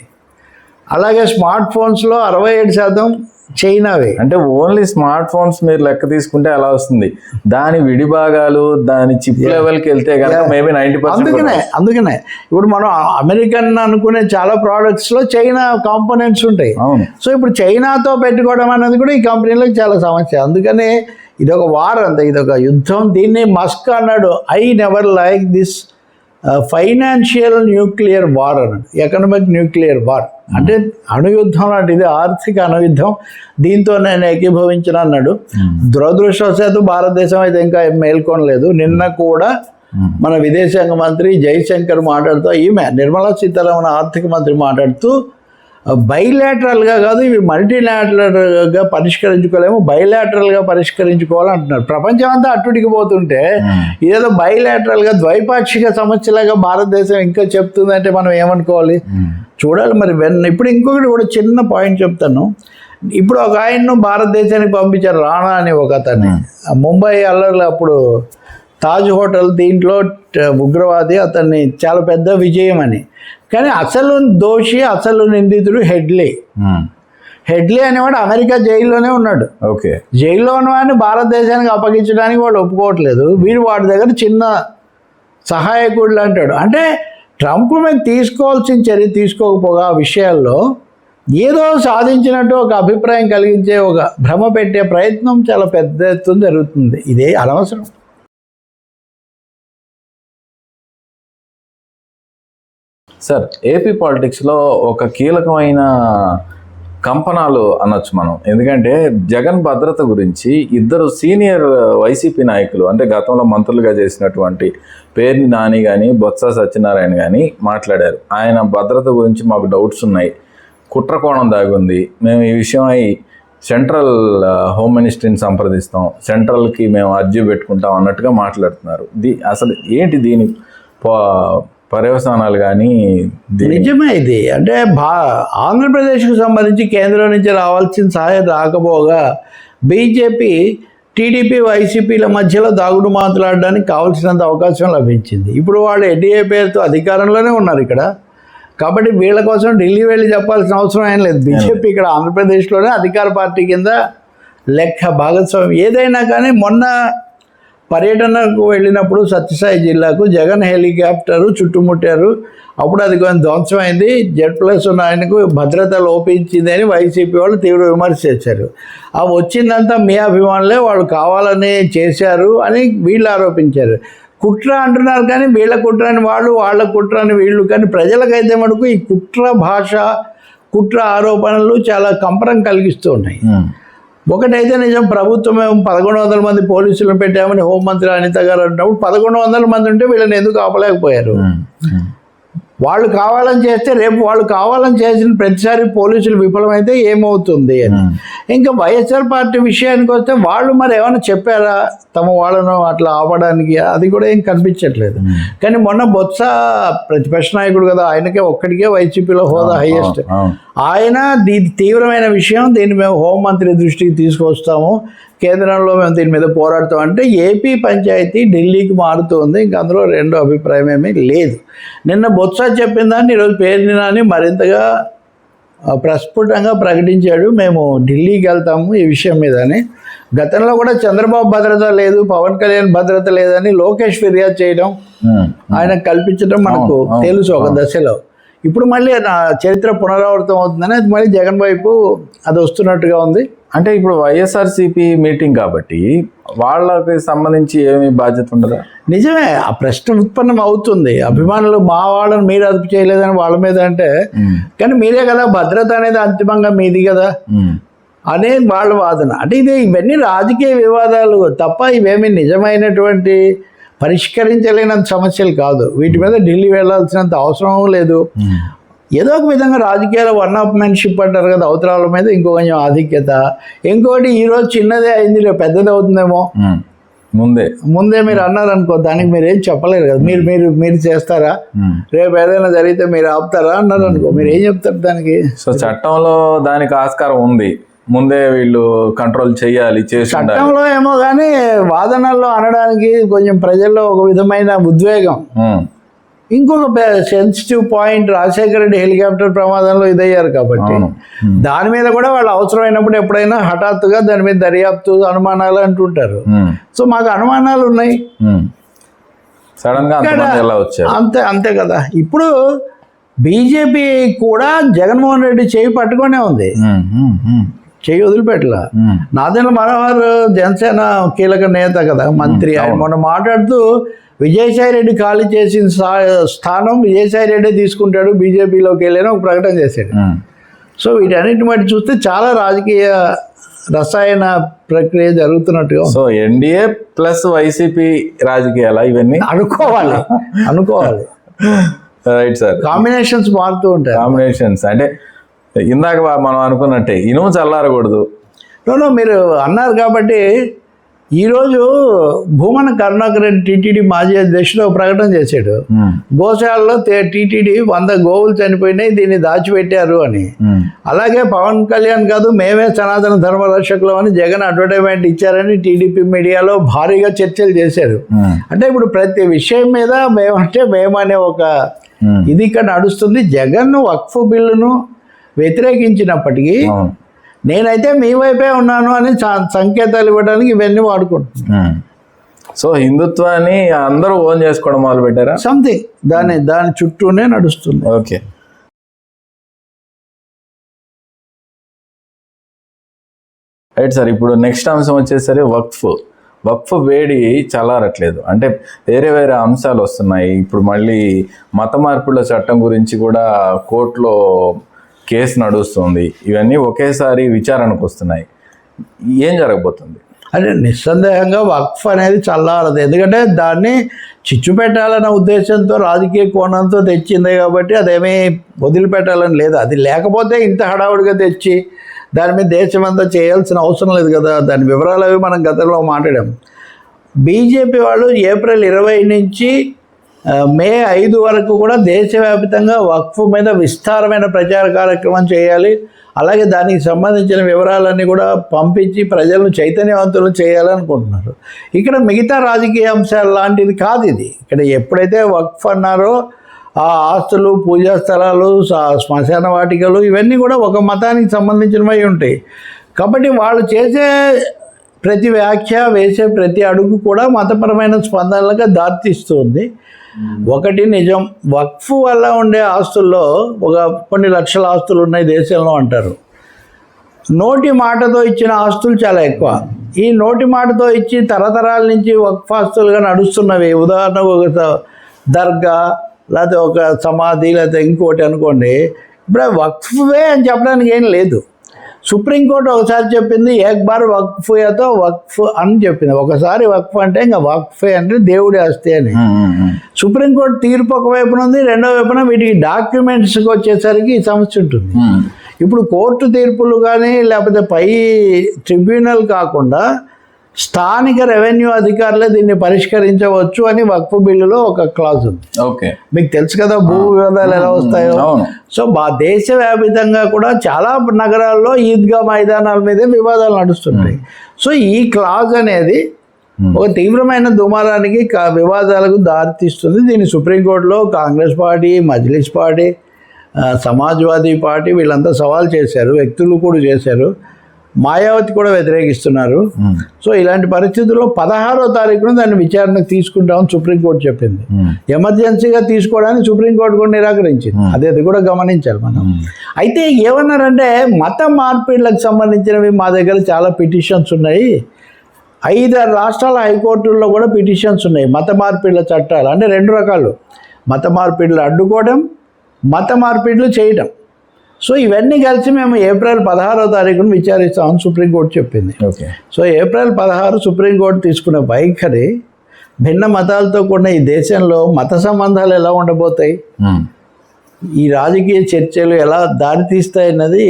అలాగే స్మార్ట్ ఫోన్స్లో 67% చైనావే. అంటే ఓన్లీ స్మార్ట్ ఫోన్స్ మీరు లెక్క తీసుకుంటే అలా వస్తుంది, దాని విడి భాగాలు దాని చిప్ లెవెల్కి వెళ్తే కనుక మేబీ 90%. అందుకనే ఇప్పుడు మనం అమెరికన్ అనుకునే చాలా ప్రోడక్ట్స్లో చైనా కాంపోనెంట్స్ ఉంటాయి. సో ఇప్పుడు చైనాతో పెట్టుకోవడం అనేది కూడా ఈ కంపెనీలకు చాలా సమస్య. అందుకనే ఇదొక వార్, అంతే, ఇదొక యుద్ధం. దీన్ని మస్క్ అన్నాడు, I never like this financial nuclear war అన్నాడు, ఎకనామిక్ న్యూక్లియర్ వార్. అంటే అణుయుద్ధం లాంటిది, ఆర్థిక అణుయుద్ధం, దీంతో నేను ఏకీభవించిన అన్నాడు. దురదృష్టవశాత్తు భారతదేశం అయితే ఇంకా మేల్కొనలేదు. నిన్న కూడా మన విదేశాంగ మంత్రి జైశంకర్ మాట్లాడుతూ, ఈమె నిర్మలా సీతారామన్ ఆర్థిక మంత్రి మాట్లాడుతూ, బైలాటరల్గా కాదు, ఇవి మల్టీలాటరల్గా పరిష్కరించుకోలేము, బైలాటరల్గా పరిష్కరించుకోవాలంటున్నారు. ప్రపంచం అంతా అట్టుడికి పోతుంటే ఇదేదో బైలాటరల్గా ద్వైపాక్షిక సమస్యలాగా భారతదేశం ఇంకా చెప్తుందంటే మనం ఏమనుకోవాలి? చూడాలి మరి. ఇప్పుడు ఇంకొకటి కూడా చిన్న పాయింట్ చెప్తాను. ఇప్పుడు ఒక ఆయన్ను భారతదేశానికి పంపించారు, రాణా అని ఒక అతన్ని. ముంబై అల్లర్లు అప్పుడు తాజ్ హోటల్ దీంట్లో ఉగ్రవాది, అతన్ని చాలా పెద్ద విజయం అని. కానీ అసలు దోషి, అసలు నిందితుడు హెడ్లీ అనేవాడు అమెరికా జైల్లోనే ఉన్నాడు. ఓకే, జైల్లో ఉన్నవాడిని భారతదేశానికి అప్పగించడానికి వాడు ఒప్పుకోవట్లేదు. వీడు వాడి దగ్గర చిన్న సహాయకుడు అంటాడు. అంటే ట్రంప్ మీద తీసుకోవాల్సిన చర్య తీసుకోకపోగా ఆ విషయాల్లో ఏదో సాధించినట్టు ఒక అభిప్రాయం కలిగించే, ఒక భ్రమ పెట్టే ప్రయత్నం చాలా పెద్ద ఎత్తున జరుగుతుంది. ఇదే అనవసరం. సార్, ఏపీ పాలిటిక్స్లో ఒక కీలకమైన కంపనాలు అనొచ్చు మనం. ఎందుకంటే జగన్ భద్రత గురించి ఇద్దరు సీనియర్ వైసీపీ నాయకులు, అంటే గతంలో మంత్రులుగా చేసినటువంటి పేర్ని నాని కానీ బొత్స సత్యనారాయణ కానీ మాట్లాడారు. ఆయన భద్రత గురించి మాకు డౌట్స్ ఉన్నాయి, కుట్రకోణం దాగుంది, మేము ఈ విషయమై సెంట్రల్ హోమ్ మినిస్ట్రీని సంప్రదిస్తాం, సెంట్రల్కి మేము అర్జీ పెట్టుకుంటాం అన్నట్టుగా మాట్లాడుతున్నారు. అసలు ఏంటి దీని పర్యవసానాలు కానీ? నిజమే ఇది. అంటే ఆంధ్రప్రదేశ్కు సంబంధించి కేంద్రం నుంచి రావాల్సిన సహాయం రాకపోగా బీజేపీ, టీడీపీ, వైసీపీల మధ్యలో దాగుడు మాట్లాడడానికి కావాల్సినంత అవకాశం లభించింది. ఇప్పుడు వాళ్ళు ఎన్డీఏ పేరుతో అధికారంలోనే ఉన్నారు ఇక్కడ. కాబట్టి వీళ్ళ కోసం ఢిల్లీ వెళ్ళి చెప్పాల్సిన అవసరం ఏం లేదు. బీజేపీ ఇక్కడ ఆంధ్రప్రదేశ్లోనే అధికార పార్టీ కింద లెక్క, భాగస్వామ్యం. ఏదైనా కానీ మొన్న పర్యటనకు వెళ్ళినప్పుడు సత్యసాయి జిల్లాకు జగన్ హెలికాప్టరు చుట్టుముట్టారు. అప్పుడు అది కొంచెం ధ్వంసమైంది. Z+ ఉన్న ఆయనకు భద్రత లోపించింది అని వైసీపీ వాళ్ళు తీవ్ర విమర్శ చేశారు. ఆ వచ్చిందంతా మీ అభిమానులే, వాళ్ళు కావాలని చేశారు అని వీళ్ళు ఆరోపించారు. కుట్ర అంటున్నారు కానీ వీళ్ళ కుట్ర అని వాళ్ళు, వాళ్ళ కుట్ర అని వీళ్ళు. కానీ ప్రజలకైతే మటుకు ఈ కుట్ర భాష, కుట్ర ఆరోపణలు చాలా కంపరం కలిగిస్తూ ఉన్నాయి. ఒకటైతే నిజం, ప్రభుత్వం 1100 మంది పోలీసులను పెట్టామని హోంమంత్రి అనిత గారు అంటున్నప్పుడు 1100 మంది ఉంటే వీళ్ళని ఎందుకు ఆపలేకపోయారు? వాళ్ళు కావాలని చేస్తే రేపు వాళ్ళు కావాలని చేసిన ప్రతిసారి పోలీసులు విఫలమైతే ఏమవుతుంది అని. ఇంకా వైఎస్ఆర్ పార్టీ విషయానికి వస్తే వాళ్ళు మరి ఏమైనా చెప్పారా తమ వాళ్ళను అట్లా ఆపడానికి? అది కూడా ఏం కనిపించట్లేదు. కానీ మొన్న బొత్స ప్రతిపక్ష నాయకుడు కదా, ఆయనకే ఒక్కడికే వైసీపీలో హోదా హైయెస్ట్. ఆయన దీని తీవ్రమైన విషయం, దీన్ని మేము హోంమంత్రి దృష్టికి తీసుకొస్తాము, కేంద్రంలో మేము దీని మీద పోరాడుతాం అంటే ఏపీ పంచాయతీ ఢిల్లీకి మారుతుంది. ఇంక అందులో రెండో అభిప్రాయం ఏమీ లేదు. నిన్న బొత్స చెప్పిన దాన్ని ఈరోజు పేర్ని నాని మరింతగా ప్రస్ఫుటంగా ప్రకటించాడు, మేము ఢిల్లీకి వెళ్తాము ఈ విషయం మీద అని. గతంలో కూడా చంద్రబాబు భద్రత లేదు, పవన్ కళ్యాణ్ భద్రత లేదని లోకేష్ ఫిర్యాదు చేయడం, ఆయన కల్పించడం మనకు తెలుసు ఒక దశలో. ఇప్పుడు మళ్ళీ నా చరిత్ర పునరావృతం అవుతుందని అది మళ్ళీ జగన్ వైపు అది వస్తున్నట్టుగా ఉంది. అంటే ఇప్పుడు వైఎస్ఆర్సీపీ మీటింగ్ కాబట్టి వాళ్ళకి సంబంధించి ఏమి బాధ్యత ఉండదా? నిజమే, ఆ ప్రశ్న ఉత్పన్నం అవుతుంది. అభిమానులు మా వాళ్ళని మీరు అదుపు చేయలేదని వాళ్ళ మీద అంటే, కానీ మీరే కదా భద్రత అనేది అంతిమంగా మీది కదా అనేది వాళ్ళ వాదన. అంటే ఇవన్నీ రాజకీయ వివాదాలు తప్ప ఇవేమీ నిజమైనటువంటి పరిష్కరించలేనంత సమస్యలు కాదు. వీటి మీద ఢిల్లీ వెళ్ళాల్సినంత అవసరం లేదు. ఏదో ఒక విధంగా రాజకీయాలు వన్-అప్-మెన్షిప్ అంటారు కదా, అవసరాల మీద ఇంకో కొంచెం ఆధిక్యత. ఇంకోటి ఈరోజు చిన్నదే అయింది, రేపు పెద్దది అవుతుందేమో. ముందే మీరు అన్నారనుకో, దానికి మీరు ఏం చెప్పలేరు కదా. మీరు చేస్తారా, రేపు ఏదైనా జరిగితే మీరు ఆపుతారా అన్నారు అనుకో, మీరు ఏం చెప్తారు దానికి? సో చట్టంలో దానికి ఆస్కారం ఉంది, ముందే వీళ్ళు కంట్రోల్ చేయాలి. చట్టంలో ఏమో కానీ వాదనల్లో అనడానికి కొంచెం ప్రజల్లో ఒక విధమైన ఉద్వేగం. ఇంకొక sensitive point, Rajasekhara Reddy helicopter ప్రమాదంలో ఇదయ్యారు కాబట్టి దాని మీద కూడా వాళ్ళు అవసరమైనప్పుడు ఎప్పుడైనా హఠాత్తుగా దాని మీద దర్యాప్తు, అనుమానాలు అంటుంటారు. సో మాకు అనుమానాలు ఉన్నాయి, అంతే కదా. ఇప్పుడు బీజేపీ కూడా జగన్మోహన్ రెడ్డి చేయి పట్టుకొనే ఉంది, చేయి వదిలిపెట్టలా. నాదెండ్ల మనోహర్ జనసేన కీలక నేత కదా, మంత్రి. ఆయన మొన్న మాట్లాడుతూ విజయసాయి రెడ్డి ఖాళీ చేసిన స్థానం విజయసాయి రెడ్డి తీసుకుంటాడు, బీజేపీలోకి వెళ్ళని ఒక ప్రకటన చేశాడు. సో వీటన్నిటిని బట్టి చూస్తే చాలా రాజకీయ రసాయన ప్రక్రియ జరుగుతున్నట్టుగా. సో ఎన్డీఏ ప్లస్ వైసీపీ రాజకీయాలు ఇవన్నీ అనుకోవాలి. రైట్ సార్, కాంబినేషన్స్ మారుతూ ఉంటాయి. కాంబినేషన్స్ అంటే ఇందాక మనం అనుకున్నట్టే ఇనుము చల్లారకూడదు. మీరు అన్నారు కాబట్టి ఈరోజు భూమన కరుణాకర్ రెడ్డి టీటీడీ మాజీ అధ్యక్షుడు ఒక ప్రకటన చేశాడు. గోశాలలో టీటీడీ 100 గోవులు చనిపోయినాయి, దీన్ని దాచిపెట్టారు అని. అలాగే పవన్ కళ్యాణ్ కాదు మేమే సనాతన ధర్మ రక్షకులు అని జగన్ అడ్వర్టైజ్మెంట్ ఇచ్చారని టీడీపీ మీడియాలో భారీగా చర్చలు చేశారు. అంటే ఇప్పుడు ప్రతి విషయం మీద మేమనే ఒక ఇది ఇక్కడ నడుస్తుంది. జగన్ వక్ఫ్ బిల్లును వ్యతిరేకించినప్పటికీ నేనైతే మీ వైపే ఉన్నాను అని సంకేతాలు ఇవ్వడానికి ఇవన్నీ వాడుకుంటున్నాను. సో హిందుత్వాన్ని అందరూ ఓన్ చేసుకోవడం మొదలు పెట్టారా? సంథింగ్ దాని చుట్టూనే నడుస్తుంది. Okay, right sir. ఇప్పుడు నెక్స్ట్ అంశం వచ్చేసరి వక్ఫ్ వేడి చల్లారట్లేదు. అంటే వేరే వేరే అంశాలు వస్తున్నాయి. ఇప్పుడు మళ్ళీ మత మార్పుల చట్టం గురించి కూడా కోర్టులో కేసు నడుస్తుంది. ఇవన్నీ ఒకేసారి విచారణకు వస్తున్నాయి. ఏం జరగబోతుంది? అంటే నిస్సందేహంగా వక్ఫ్ అనేది చల్లారదు. ఎందుకంటే దాన్ని చిచ్చు పెట్టాలన్న ఉద్దేశంతో రాజకీయ కోణంతో తెచ్చిందే కాబట్టి అదేమీ వదిలిపెట్టాలని లేదు. అది లేకపోతే ఇంత హడావుడిగా తెచ్చి దాని మీద దేశమంతా చేయాల్సిన అవసరం లేదు కదా. దాని వివరాలు అవి మనం గతంలో మాట్లాడాం. బీజేపీ వాళ్ళు ఏప్రిల్ 20 నుంచి మే 5 వరకు కూడా దేశవ్యాప్తంగా వక్ఫ్ మీద విస్తారమైన ప్రచార కార్యక్రమం చేయాలి. అలాగే దానికి సంబంధించిన వివరాలన్నీ కూడా పంపించి ప్రజలను చైతన్యవంతులు చేయాలనుకుంటున్నారు. ఇక్కడ మిగతా రాజకీయ అంశాలు లాంటిది కాదు ఇది. ఇక్కడ ఎప్పుడైతే వక్ఫ్ అన్నారో ఆ ఆస్తులు, పూజా స్థలాలు, శ్మశాన వాటికలు ఇవన్నీ కూడా ఒక మతానికి సంబంధించినవై ఉంటాయి. కాబట్టి వాళ్ళు చేసే ప్రతి వ్యాఖ్య, వేసే ప్రతి అడుగు కూడా మతపరమైన స్పందనలుగా దారితీస్తుంది. ఒకటి నిజం, వక్ఫ్ వల్ల ఉండే ఆస్తుల్లో కొన్ని లక్షల ఆస్తులు ఉన్నాయి దేశంలో అంటారు. నోటి మాటతో ఇచ్చిన ఆస్తులు చాలా ఎక్కువ. ఈ నోటి మాటతో ఇచ్చి తరతరాల నుంచి వక్ఫ్ ఆస్తులుగా నడుస్తున్నవి. ఉదాహరణకు ఒక దర్గా, లేకపోతే ఒక సమాధి, లేకపోతే ఇంకోటి అనుకోండి. ఇప్పుడు వక్ఫే అని చెప్పడానికి ఏం లేదు. సుప్రీంకోర్టు ఒకసారి చెప్పింది ఏక్ బార్ వక్ఫ్తో వక్ఫ్ అని చెప్పింది. ఒకసారి వక్ఫ్ అంటే ఇంకా వక్ఫే అంటే దేవుడి ఆస్తి అని. సుప్రీంకోర్టు తీర్పు ఒకవైపున ఉంది, రెండో వైపున వీటికి డాక్యుమెంట్స్కి వచ్చేసరికి ఈ సమస్య ఉంటుంది. ఇప్పుడు కోర్టు తీర్పులు కానీ లేకపోతే పై ట్రిబ్యునల్ కాకుండా స్థానిక రెవెన్యూ అధికారులే దీన్ని పరిష్కరించవచ్చు అని వక్ఫ్ బిల్లులో ఒక క్లాజ్ ఉంది. ఓకే, మీకు తెలుసు కదా భూ వివాదాలు ఎలా వస్తాయో. సో దేశవ్యాప్తంగా కూడా చాలా నగరాల్లో ఈద్గా మైదానాల మీదే వివాదాలు నడుస్తుంటాయి. సో ఈ క్లాజ్ అనేది ఒక తీవ్రమైన దుమారానికి, వివాదాలకు దారితీస్తుంది. దీన్ని సుప్రీంకోర్టులో Congress party, Majlis party, Samajwadi party వీళ్ళంతా సవాల్ చేశారు. వ్యక్తులు కూడా చేశారు. మాయావతి కూడా వ్యతిరేకిస్తున్నారు. సో ఇలాంటి పరిస్థితుల్లో 16వ తారీఖున దాన్ని విచారణకు తీసుకుంటామని సుప్రీంకోర్టు చెప్పింది. ఎమర్జెన్సీగా తీసుకోవడానికి సుప్రీంకోర్టు కూడా నిరాకరించింది. అది కూడా గమనించాలి మనం. అయితే ఏమన్నారంటే మత మార్పిడులకు సంబంధించినవి మా దగ్గర చాలా పిటిషన్స్ ఉన్నాయి. 5-6 రాష్ట్రాల హైకోర్టుల్లో కూడా పిటిషన్స్ ఉన్నాయి. మత మార్పిడుల చట్టాలు అంటే 2 రకాలు: మత మార్పిడులు అడ్డుకోవడం, మత మార్పిడులు చేయడం. సో ఇవన్నీ కలిసి మేము ఏప్రిల్ 16వ తారీఖున విచారిస్తామని సుప్రీంకోర్టు చెప్పింది. సో ఏప్రిల్ 16 సుప్రీంకోర్టు తీసుకున్న వైఖరి భిన్న మతాలతో కూడిన ఈ దేశంలో మత సంబంధాలు ఎలా ఉండబోతాయి, ఈ రాజకీయ చర్చలు ఎలా దారితీస్తాయన్నది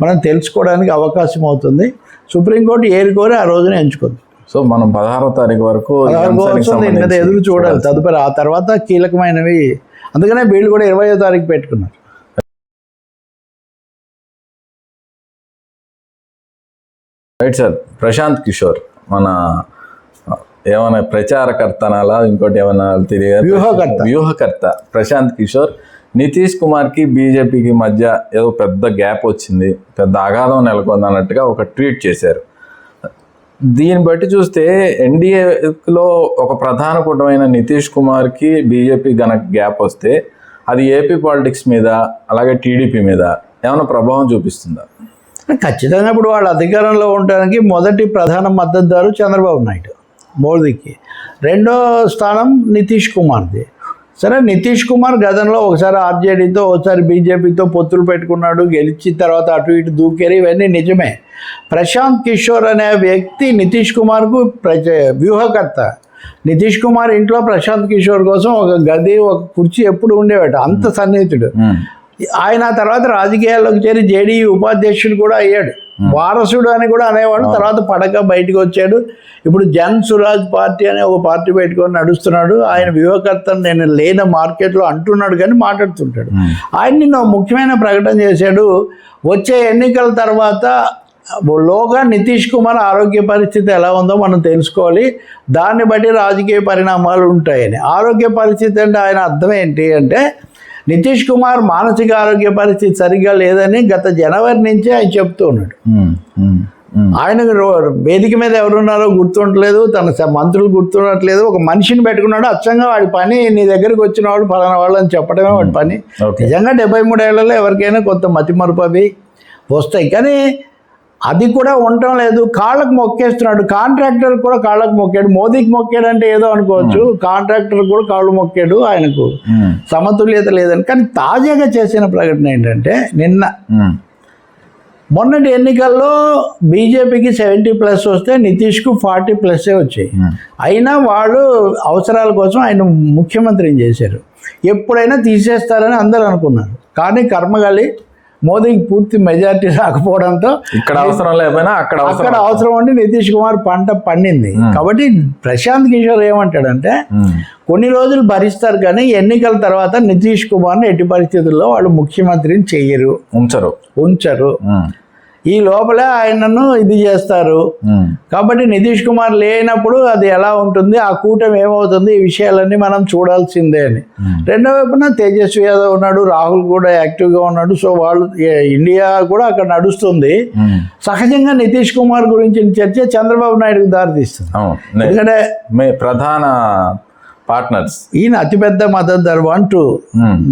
మనం తెలుసుకోవడానికి అవకాశం అవుతుంది. సుప్రీంకోర్టు ఏరుకోరి ఆ రోజున ఎంచుకుంది. సో మనం 16వ తారీఖు వరకు ఎదురు చూడాలి. తదుపరి ఆ తర్వాత కీలకమైనవి. అందుకనే వీళ్ళు కూడా 20వ తారీఖు పెట్టుకున్నారు. Right sir. ప్రశాంత్ కిషోర్ మన ఏమైనా ప్రచారకర్తనాలా ఇంకోటి ఏమైనా తెలియదు, వ్యూహకర్త ప్రశాంత్ కిషోర్ నితీష్ కుమార్కి బీజేపీకి మధ్య ఏదో పెద్ద గ్యాప్ వచ్చింది, పెద్ద అగాధం నెలకొంది అన్నట్టుగా ఒక ట్వీట్ చేశారు. దీన్ని బట్టి చూస్తే ఎన్డీఏలో ఒక ప్రధాన కూటమైన నితీష్ కుమార్కి బీజేపీ గనక గ్యాప్ వస్తే అది ఏపీ పాలిటిక్స్ మీద అలాగే టీడీపీ మీద ఏమైనా ప్రభావం చూపిస్తుందా? ఖచ్చితంగా ఇప్పుడు వాళ్ళు అధికారంలో ఉండడానికి మొదటి ప్రధాన మద్దతుదారు చంద్రబాబు నాయుడు మోదీకి, రెండో స్థానం నితీష్ కుమార్ది. సరే, నితీష్ కుమార్ గతంలో ఒకసారి ఆర్జేడీతో ఒకసారి బీజేపీతో పొత్తులు పెట్టుకున్నాడు, గెలిచిన తర్వాత అటు ఇటు దూకేరు, ఇవన్నీ నిజమే. ప్రశాంత్ కిషోర్ అనే వ్యక్తి నితీష్ కుమార్కు వ్యూహకర్త. నితీష్ కుమార్ ఇంట్లో ప్రశాంత్ కిషోర్ కోసం ఒక గది, ఒక కుర్చీ ఎప్పుడు ఉండేవాడు, అంత సన్నిహితుడు. ఆయన తర్వాత రాజకీయాల్లోకి చేరి జేడీయూ ఉపాధ్యక్షుడు కూడా అయ్యాడు. వారసుడు అని కూడా అనేవాడు. తర్వాత పడక బయటకు వచ్చాడు. ఇప్పుడు జన్ సురాజ్ పార్టీ అనే ఒక పార్టీ పెట్టుకొని నడుస్తున్నాడు. ఆయన వ్యూహకర్తను నేను లేని మార్కెట్లో అంటున్నాడు కానీ మాట్లాడుతుంటాడు. ఆయన నిన్న ముఖ్యమైన ప్రకటన చేశాడు. వచ్చే ఎన్నికల తర్వాత లోగా నితీష్ కుమార్ ఆరోగ్య పరిస్థితి ఎలా ఉందో మనం తెలుసుకోవాలి, దాన్ని బట్టి రాజకీయ పరిణామాలు ఉంటాయని. ఆరోగ్య పరిస్థితి అంటే ఆయన అర్థం ఏంటి అంటే, నితీష్ కుమార్ మానసిక ఆరోగ్య పరిస్థితి సరిగ్గా లేదని గత జనవరి నుంచే ఆయన చెప్తూ ఉన్నాడు. ఆయనకు వేదిక మీద ఎవరున్నారో గుర్తుండట్లేదు, తన మంత్రులు గుర్తుండట్లేదు. ఒక మనిషిని పెట్టుకున్నాడు, అచ్చంగా వాడి పని నీ దగ్గరికి వచ్చిన వాడు ఫలానా వాళ్ళు అని చెప్పడమే వాడి పని. నిజంగా 73 ఏళ్లలో ఎవరికైనా కొంత మతిమరుపు అవి వస్తాయి, కానీ అది కూడా ఉండటం లేదు. కాళ్ళకు మొక్కేస్తున్నాడు. కాంట్రాక్టర్ కూడా కాళ్ళకు మొక్కాడు. మోదీకి మొక్కాడు అంటే ఏదో అనుకోవచ్చు, కాంట్రాక్టర్ కూడా కాళ్ళు మొక్కాడు. ఆయనకు సమతుల్యత లేదని. కానీ తాజాగా చేసిన ప్రకటన ఏంటంటే, మొన్నటి ఎన్నికల్లో బీజేపీకి 70+ వస్తే నితీష్కు 40+ వచ్చాయి. అయినా వాళ్ళు అవసరాల కోసం ఆయన ముఖ్యమంత్రిని చేశారు. ఎప్పుడైనా తీసేస్తారని అందరూ అనుకున్నారు. కానీ కర్మగాలి మోదీకి పూర్తి మెజారిటీ రాకపోవడంతో ఇక్కడ అవసరం లేకపోయినా అక్కడ అవసరం ఉండి నితీష్ కుమార్ పంట పండింది. కాబట్టి ప్రశాంత్ కిషోర్ ఏమంటాడంటే, కొన్ని రోజులు భరిస్తారు కానీ ఎన్నికల తర్వాత నితీష్ కుమార్ని ఎట్టి పరిస్థితుల్లో వాళ్ళు ముఖ్యమంత్రిని చెయ్యరు, ఉంచరు. ఈ లోపలే ఆయనను ఇది చేస్తారు. కాబట్టి నితీష్ కుమార్ లేనప్పుడు అది ఎలా ఉంటుంది, ఆ కూటమి ఏమవుతుంది, ఈ విషయాలన్నీ మనం చూడాల్సిందే అని. రెండో వైపున తేజస్వి యాదవ్ ఉన్నాడు, రాహుల్ కూడా యాక్టివ్గా ఉన్నాడు. సో వాళ్ళు ఇండియా కూడా అక్కడ నడుస్తుంది. సహజంగా నితీష్ కుమార్ గురించిన చర్చ చంద్రబాబు నాయుడుకి దారితీస్తుంది. ఎందుకంటే ప్రధాన పార్ట్నర్స్ ఈయన అతిపెద్ద మద్దతుదారు 1, 2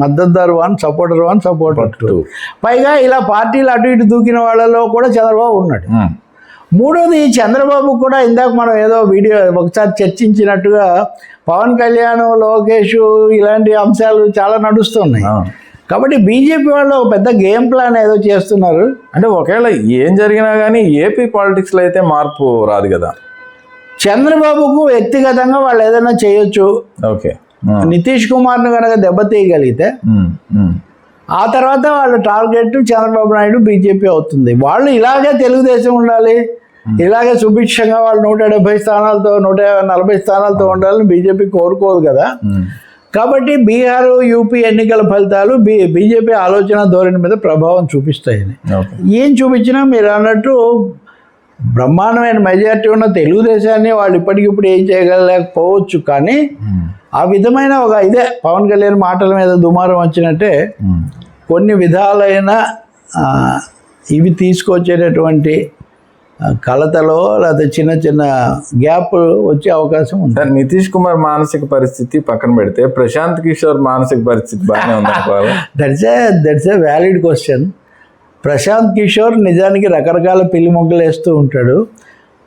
మద్దతుదారు 1, సపోర్టర్ 1, సపోర్టర్ 2. పైగా ఇలా పార్టీలు అటు ఇటు దూకిన వాళ్ళలో కూడా చంద్రబాబు ఉన్నాడు. మూడోది, చంద్రబాబు కూడా ఇందాక మనం ఏదో వీడియో ఒకసారి చర్చించినట్టుగా పవన్ కళ్యాణ్, లోకేష్ ఇలాంటి అంశాలు చాలా నడుస్తున్నాయి. కాబట్టి బీజేపీ వాళ్ళు ఒక పెద్ద గేమ్ ప్లాన్ ఏదో చేస్తున్నారు. అంటే ఒకవేళ ఏం జరిగినా కానీ ఏపీ పాలిటిక్స్లో అయితే మార్పు రాదు కదా. చంద్రబాబుకు వ్యక్తిగతంగా వాళ్ళు ఏదైనా చేయొచ్చు. ఓకే, నితీష్ కుమార్ను కనుక దెబ్బతీయగలిగితే ఆ తర్వాత వాళ్ళ టార్గెట్ చంద్రబాబు నాయుడు, బీజేపీ అవుతుంది. వాళ్ళు ఇలాగే తెలుగుదేశం ఉండాలి, ఇలాగే సుభిక్షంగా వాళ్ళు 170 స్థానాలతో 140 స్థానాలతో ఉండాలని బీజేపీ కోరుకోదు కదా. కాబట్టి బీహార్, యూపీ ఎన్నికల ఫలితాలు బీజేపీ ఆలోచన ధోరణి మీద ప్రభావం చూపిస్తాయని. ఏం చూపించినా మీరు అన్నట్టు బ్రహ్మాండమైన మెజారిటీ ఉన్న తెలుగుదేశాన్ని వాళ్ళు ఇప్పటికిప్పుడు ఏం చేయగలలేకపోవచ్చు. కానీ ఆ విధమైన ఒక ఇదే పవన్ కళ్యాణ్ మాటల మీద దుమారం వచ్చినట్టే కొన్ని విధాలైన ఇవి తీసుకొచ్చేటటువంటి కలతలో లేదా చిన్న చిన్న గ్యాప్ వచ్చే అవకాశం ఉంది. సార్, నితీష్ కుమార్ మానసిక పరిస్థితి పక్కన పెడితే ప్రశాంత్ కిషోర్ మానసిక పరిస్థితి బాగానే ఉంది. That's a valid question. Prashant Kishor నిజానికి రకరకాల పిల్లి మొగ్గలు వేస్తూ ఉంటాడు,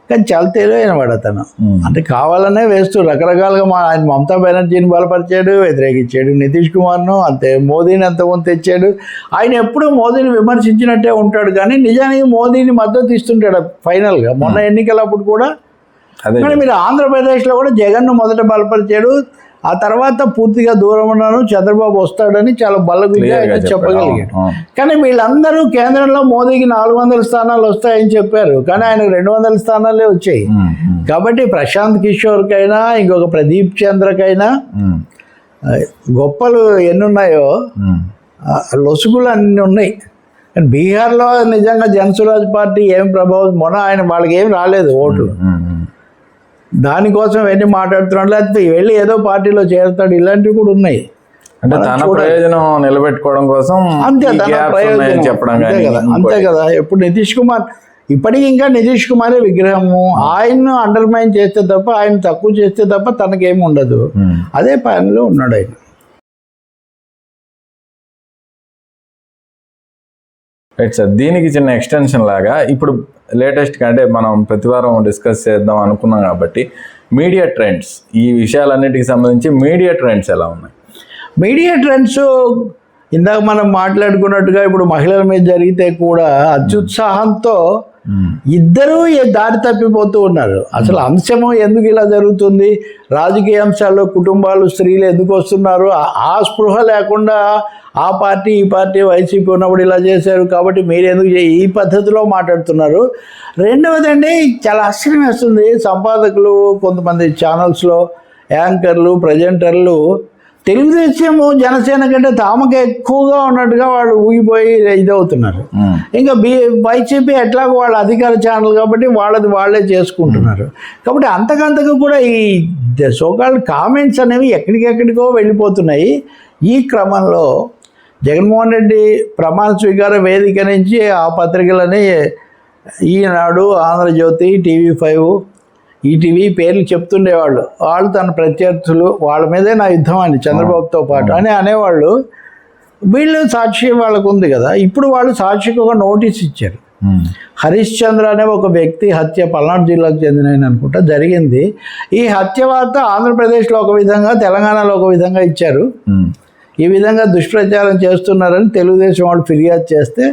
కానీ చాలా తెలివైన వాడు అతను. అంటే కావాలనే వేస్తూ రకరకాలుగా ఆయన మమతా బెనర్జీని బలపరిచాడు, వ్యతిరేకించాడు. నితీష్ కుమార్ను అంతే, మోదీని అంతమంది తెచ్చాడు. ఆయన ఎప్పుడూ మోదీని విమర్శించినట్టే ఉంటాడు, కానీ నిజానికి మోదీని మద్దతు ఇస్తుంటాడు ఫైనల్గా. మొన్న ఎన్నికలప్పుడు కూడా కానీ మీరు ఆంధ్రప్రదేశ్లో కూడా జగన్ను మొదట బలపరిచాడు, ఆ తర్వాత పూర్తిగా దూరం ఉన్నాను, చంద్రబాబు వస్తాడని చాలా బల్లగుంగా చెప్పగలిగాడు. కానీ వీళ్ళందరూ కేంద్రంలో మోదీకి 400 స్థానాలు వస్తాయని చెప్పారు, కానీ ఆయనకు 200 స్థానాలే వచ్చాయి. కాబట్టి ప్రశాంత్ కిషోర్కైనా ఇంకొక ప్రదీప్ చంద్రకైనా గొప్పలు ఎన్నున్నాయో లొసుగులు అన్నీ ఉన్నాయి. కానీ బీహార్లో నిజంగా జనసురాజ్ పార్టీ ఏం ప్రభావం, మొన్న వాళ్ళకి ఏం రాలేదు ఓట్లు, దానికోసం వెళ్ళి మాట్లాడుతున్నాడు, లేకపోతే వెళ్ళి ఏదో పార్టీలో చేరుతాడు, ఇలాంటివి కూడా ఉన్నాయి. అంటే తన ప్రయోజనం నిలబెట్టుకోవడం కోసం అంతే, తన ప్రయోజనం చెప్పడం అంతే కదా. ఎప్పుడు నితీష్ కుమార్ ఇప్పటికీ ఇంకా నితీష్ కుమారే విగ్రహము, ఆయన్ను అండర్మైన్ చేస్తే తప్ప, ఆయన తక్కువ చేస్తే తప్ప తనకేమి ఉండదు. అదే పనిలో ఉన్నాడు ఆయన. రైట్ సార్, దీనికి చిన్న ఎక్స్టెన్షన్ లాగా ఇప్పుడు లేటెస్ట్గా అంటే మనం ప్రతివారం డిస్కస్ చేద్దాం అనుకున్నాం కాబట్టి మీడియా ట్రెండ్స్, ఈ విషయాలన్నిటికి సంబంధించి మీడియా ట్రెండ్స్ ఎలా ఉన్నాయి? మీడియా ట్రెండ్స్ ఇందాక మనం మాట్లాడుకున్నట్టుగా ఇప్పుడు మహిళల మీద జరిగితే కూడా అత్యుత్సాహంతో ఇద్దరూ దారి తప్పిపోతూ ఉన్నారు. అసలు అంశము ఎందుకు ఇలా జరుగుతుంది, రాజకీయ అంశాల్లో కుటుంబాలు, స్త్రీలు ఎందుకు వస్తున్నారు, ఆ స్పృహ లేకుండా ఆ పార్టీ ఈ పార్టీ వైసీపీ ఉన్నప్పుడు ఇలా చేశారు కాబట్టి మీరు ఎందుకు ఈ పద్ధతిలో మాట్లాడుతున్నారు. రెండవదండి, చాలా ఆశ్చర్యం వేస్తుంది, సంపాదకులు కొంతమంది ఛానల్స్లో యాంకర్లు ప్రజెంటర్లు తెలుగుదేశము జనసేన కంటే తామకు ఎక్కువగా ఉన్నట్టుగా వాళ్ళు ఊగిపోయి ఇదవుతున్నారు. ఇంకా వైసీపీ ఎట్లాగో వాళ్ళ అధికార ఛానల్ కాబట్టి వాళ్ళే చేసుకుంటున్నారు. కాబట్టి అంతకంతకు కూడా ఈ సోకాల్డ్ కామెంట్స్ అనేవి ఎక్కడికెక్కడికో వెళ్ళిపోతున్నాయి. ఈ క్రమంలో జగన్మోహన్ రెడ్డి ప్రమాణ స్వీకార వేదిక నుంచి ఆ పత్రికలని ఈనాడు, ఆంధ్రజ్యోతి, TV5, ఈటీవీ పేర్లు చెప్తుండేవాళ్ళు. వాళ్ళు తన ప్రత్యర్థులు, వాళ్ళ మీదే నా యుద్ధం అని చంద్రబాబుతో పాటు అని అనేవాళ్ళు. వీళ్ళు సాక్షి వాళ్ళకు ఉంది కదా, ఇప్పుడు వాళ్ళు సాక్షికి ఒక నోటీస్ ఇచ్చారు. హరీష్ చంద్ర అనే ఒక వ్యక్తి హత్య పల్నాడు జిల్లాకు చెందిన అనుకుంటా జరిగింది. ఈ హత్య వార్త ఆంధ్రప్రదేశ్లో ఒక విధంగా, తెలంగాణలో ఒక విధంగా ఇచ్చారు. ఈ విధంగా దుష్ప్రచారం చేస్తున్నారని తెలుగుదేశం వాళ్ళు ఫిర్యాదు చేస్తే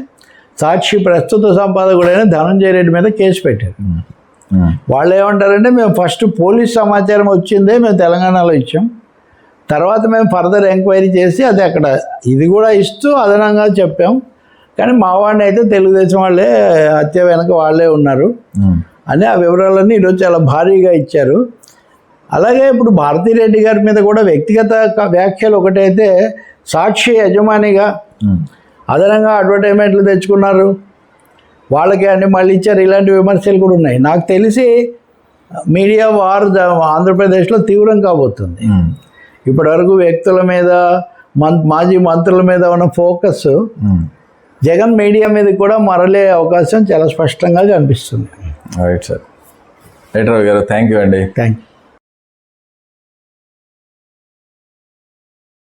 సాక్షి ప్రస్తుత సంపాదకుడైన ధనంజయ రెడ్డి మీద కేసు పెట్టారు. వాళ్ళు ఏమంటారంటే, మేము ఫస్ట్ పోలీస్ సమాచారం వచ్చిందే మేము తెలంగాణలో ఇచ్చాం, తర్వాత మేము ఫర్దర్ ఎంక్వైరీ చేసి అది అక్కడ ఇది కూడా ఇస్తూ అదనంగా చెప్పాం, కానీ మా వాడిని అయితే తెలుగుదేశం వాళ్ళే హత్య వెనక వాళ్ళే ఉన్నారు అని ఆ వివరాలన్నీ ఈరోజు చాలా భారీగా ఇచ్చారు. అలాగే ఇప్పుడు భారతిరెడ్డి గారి మీద కూడా వ్యక్తిగత వ్యాఖ్యలు ఒకటైతే, సాక్షి యజమానిగా అదనంగా అడ్వర్టైజ్మెంట్లు తెచ్చుకున్నారు, వాళ్ళకి అన్ని మళ్ళీ ఇచ్చారు, ఇలాంటి విమర్శలు కూడా ఉన్నాయి. నాకు తెలిసి మీడియా వార్ ఆంధ్రప్రదేశ్లో తీవ్రం కాబోతుంది. ఇప్పటివరకు వ్యక్తుల మీద, మాజీ మంత్రుల మీద ఉన్న ఫోకస్ జగన్ మీడియా మీద కూడా మరలే అవకాశం చాలా స్పష్టంగా కనిపిస్తుంది. రైట్ సార్, రైట్ రావు గారు, థ్యాంక్ యూ అండి. Thank you.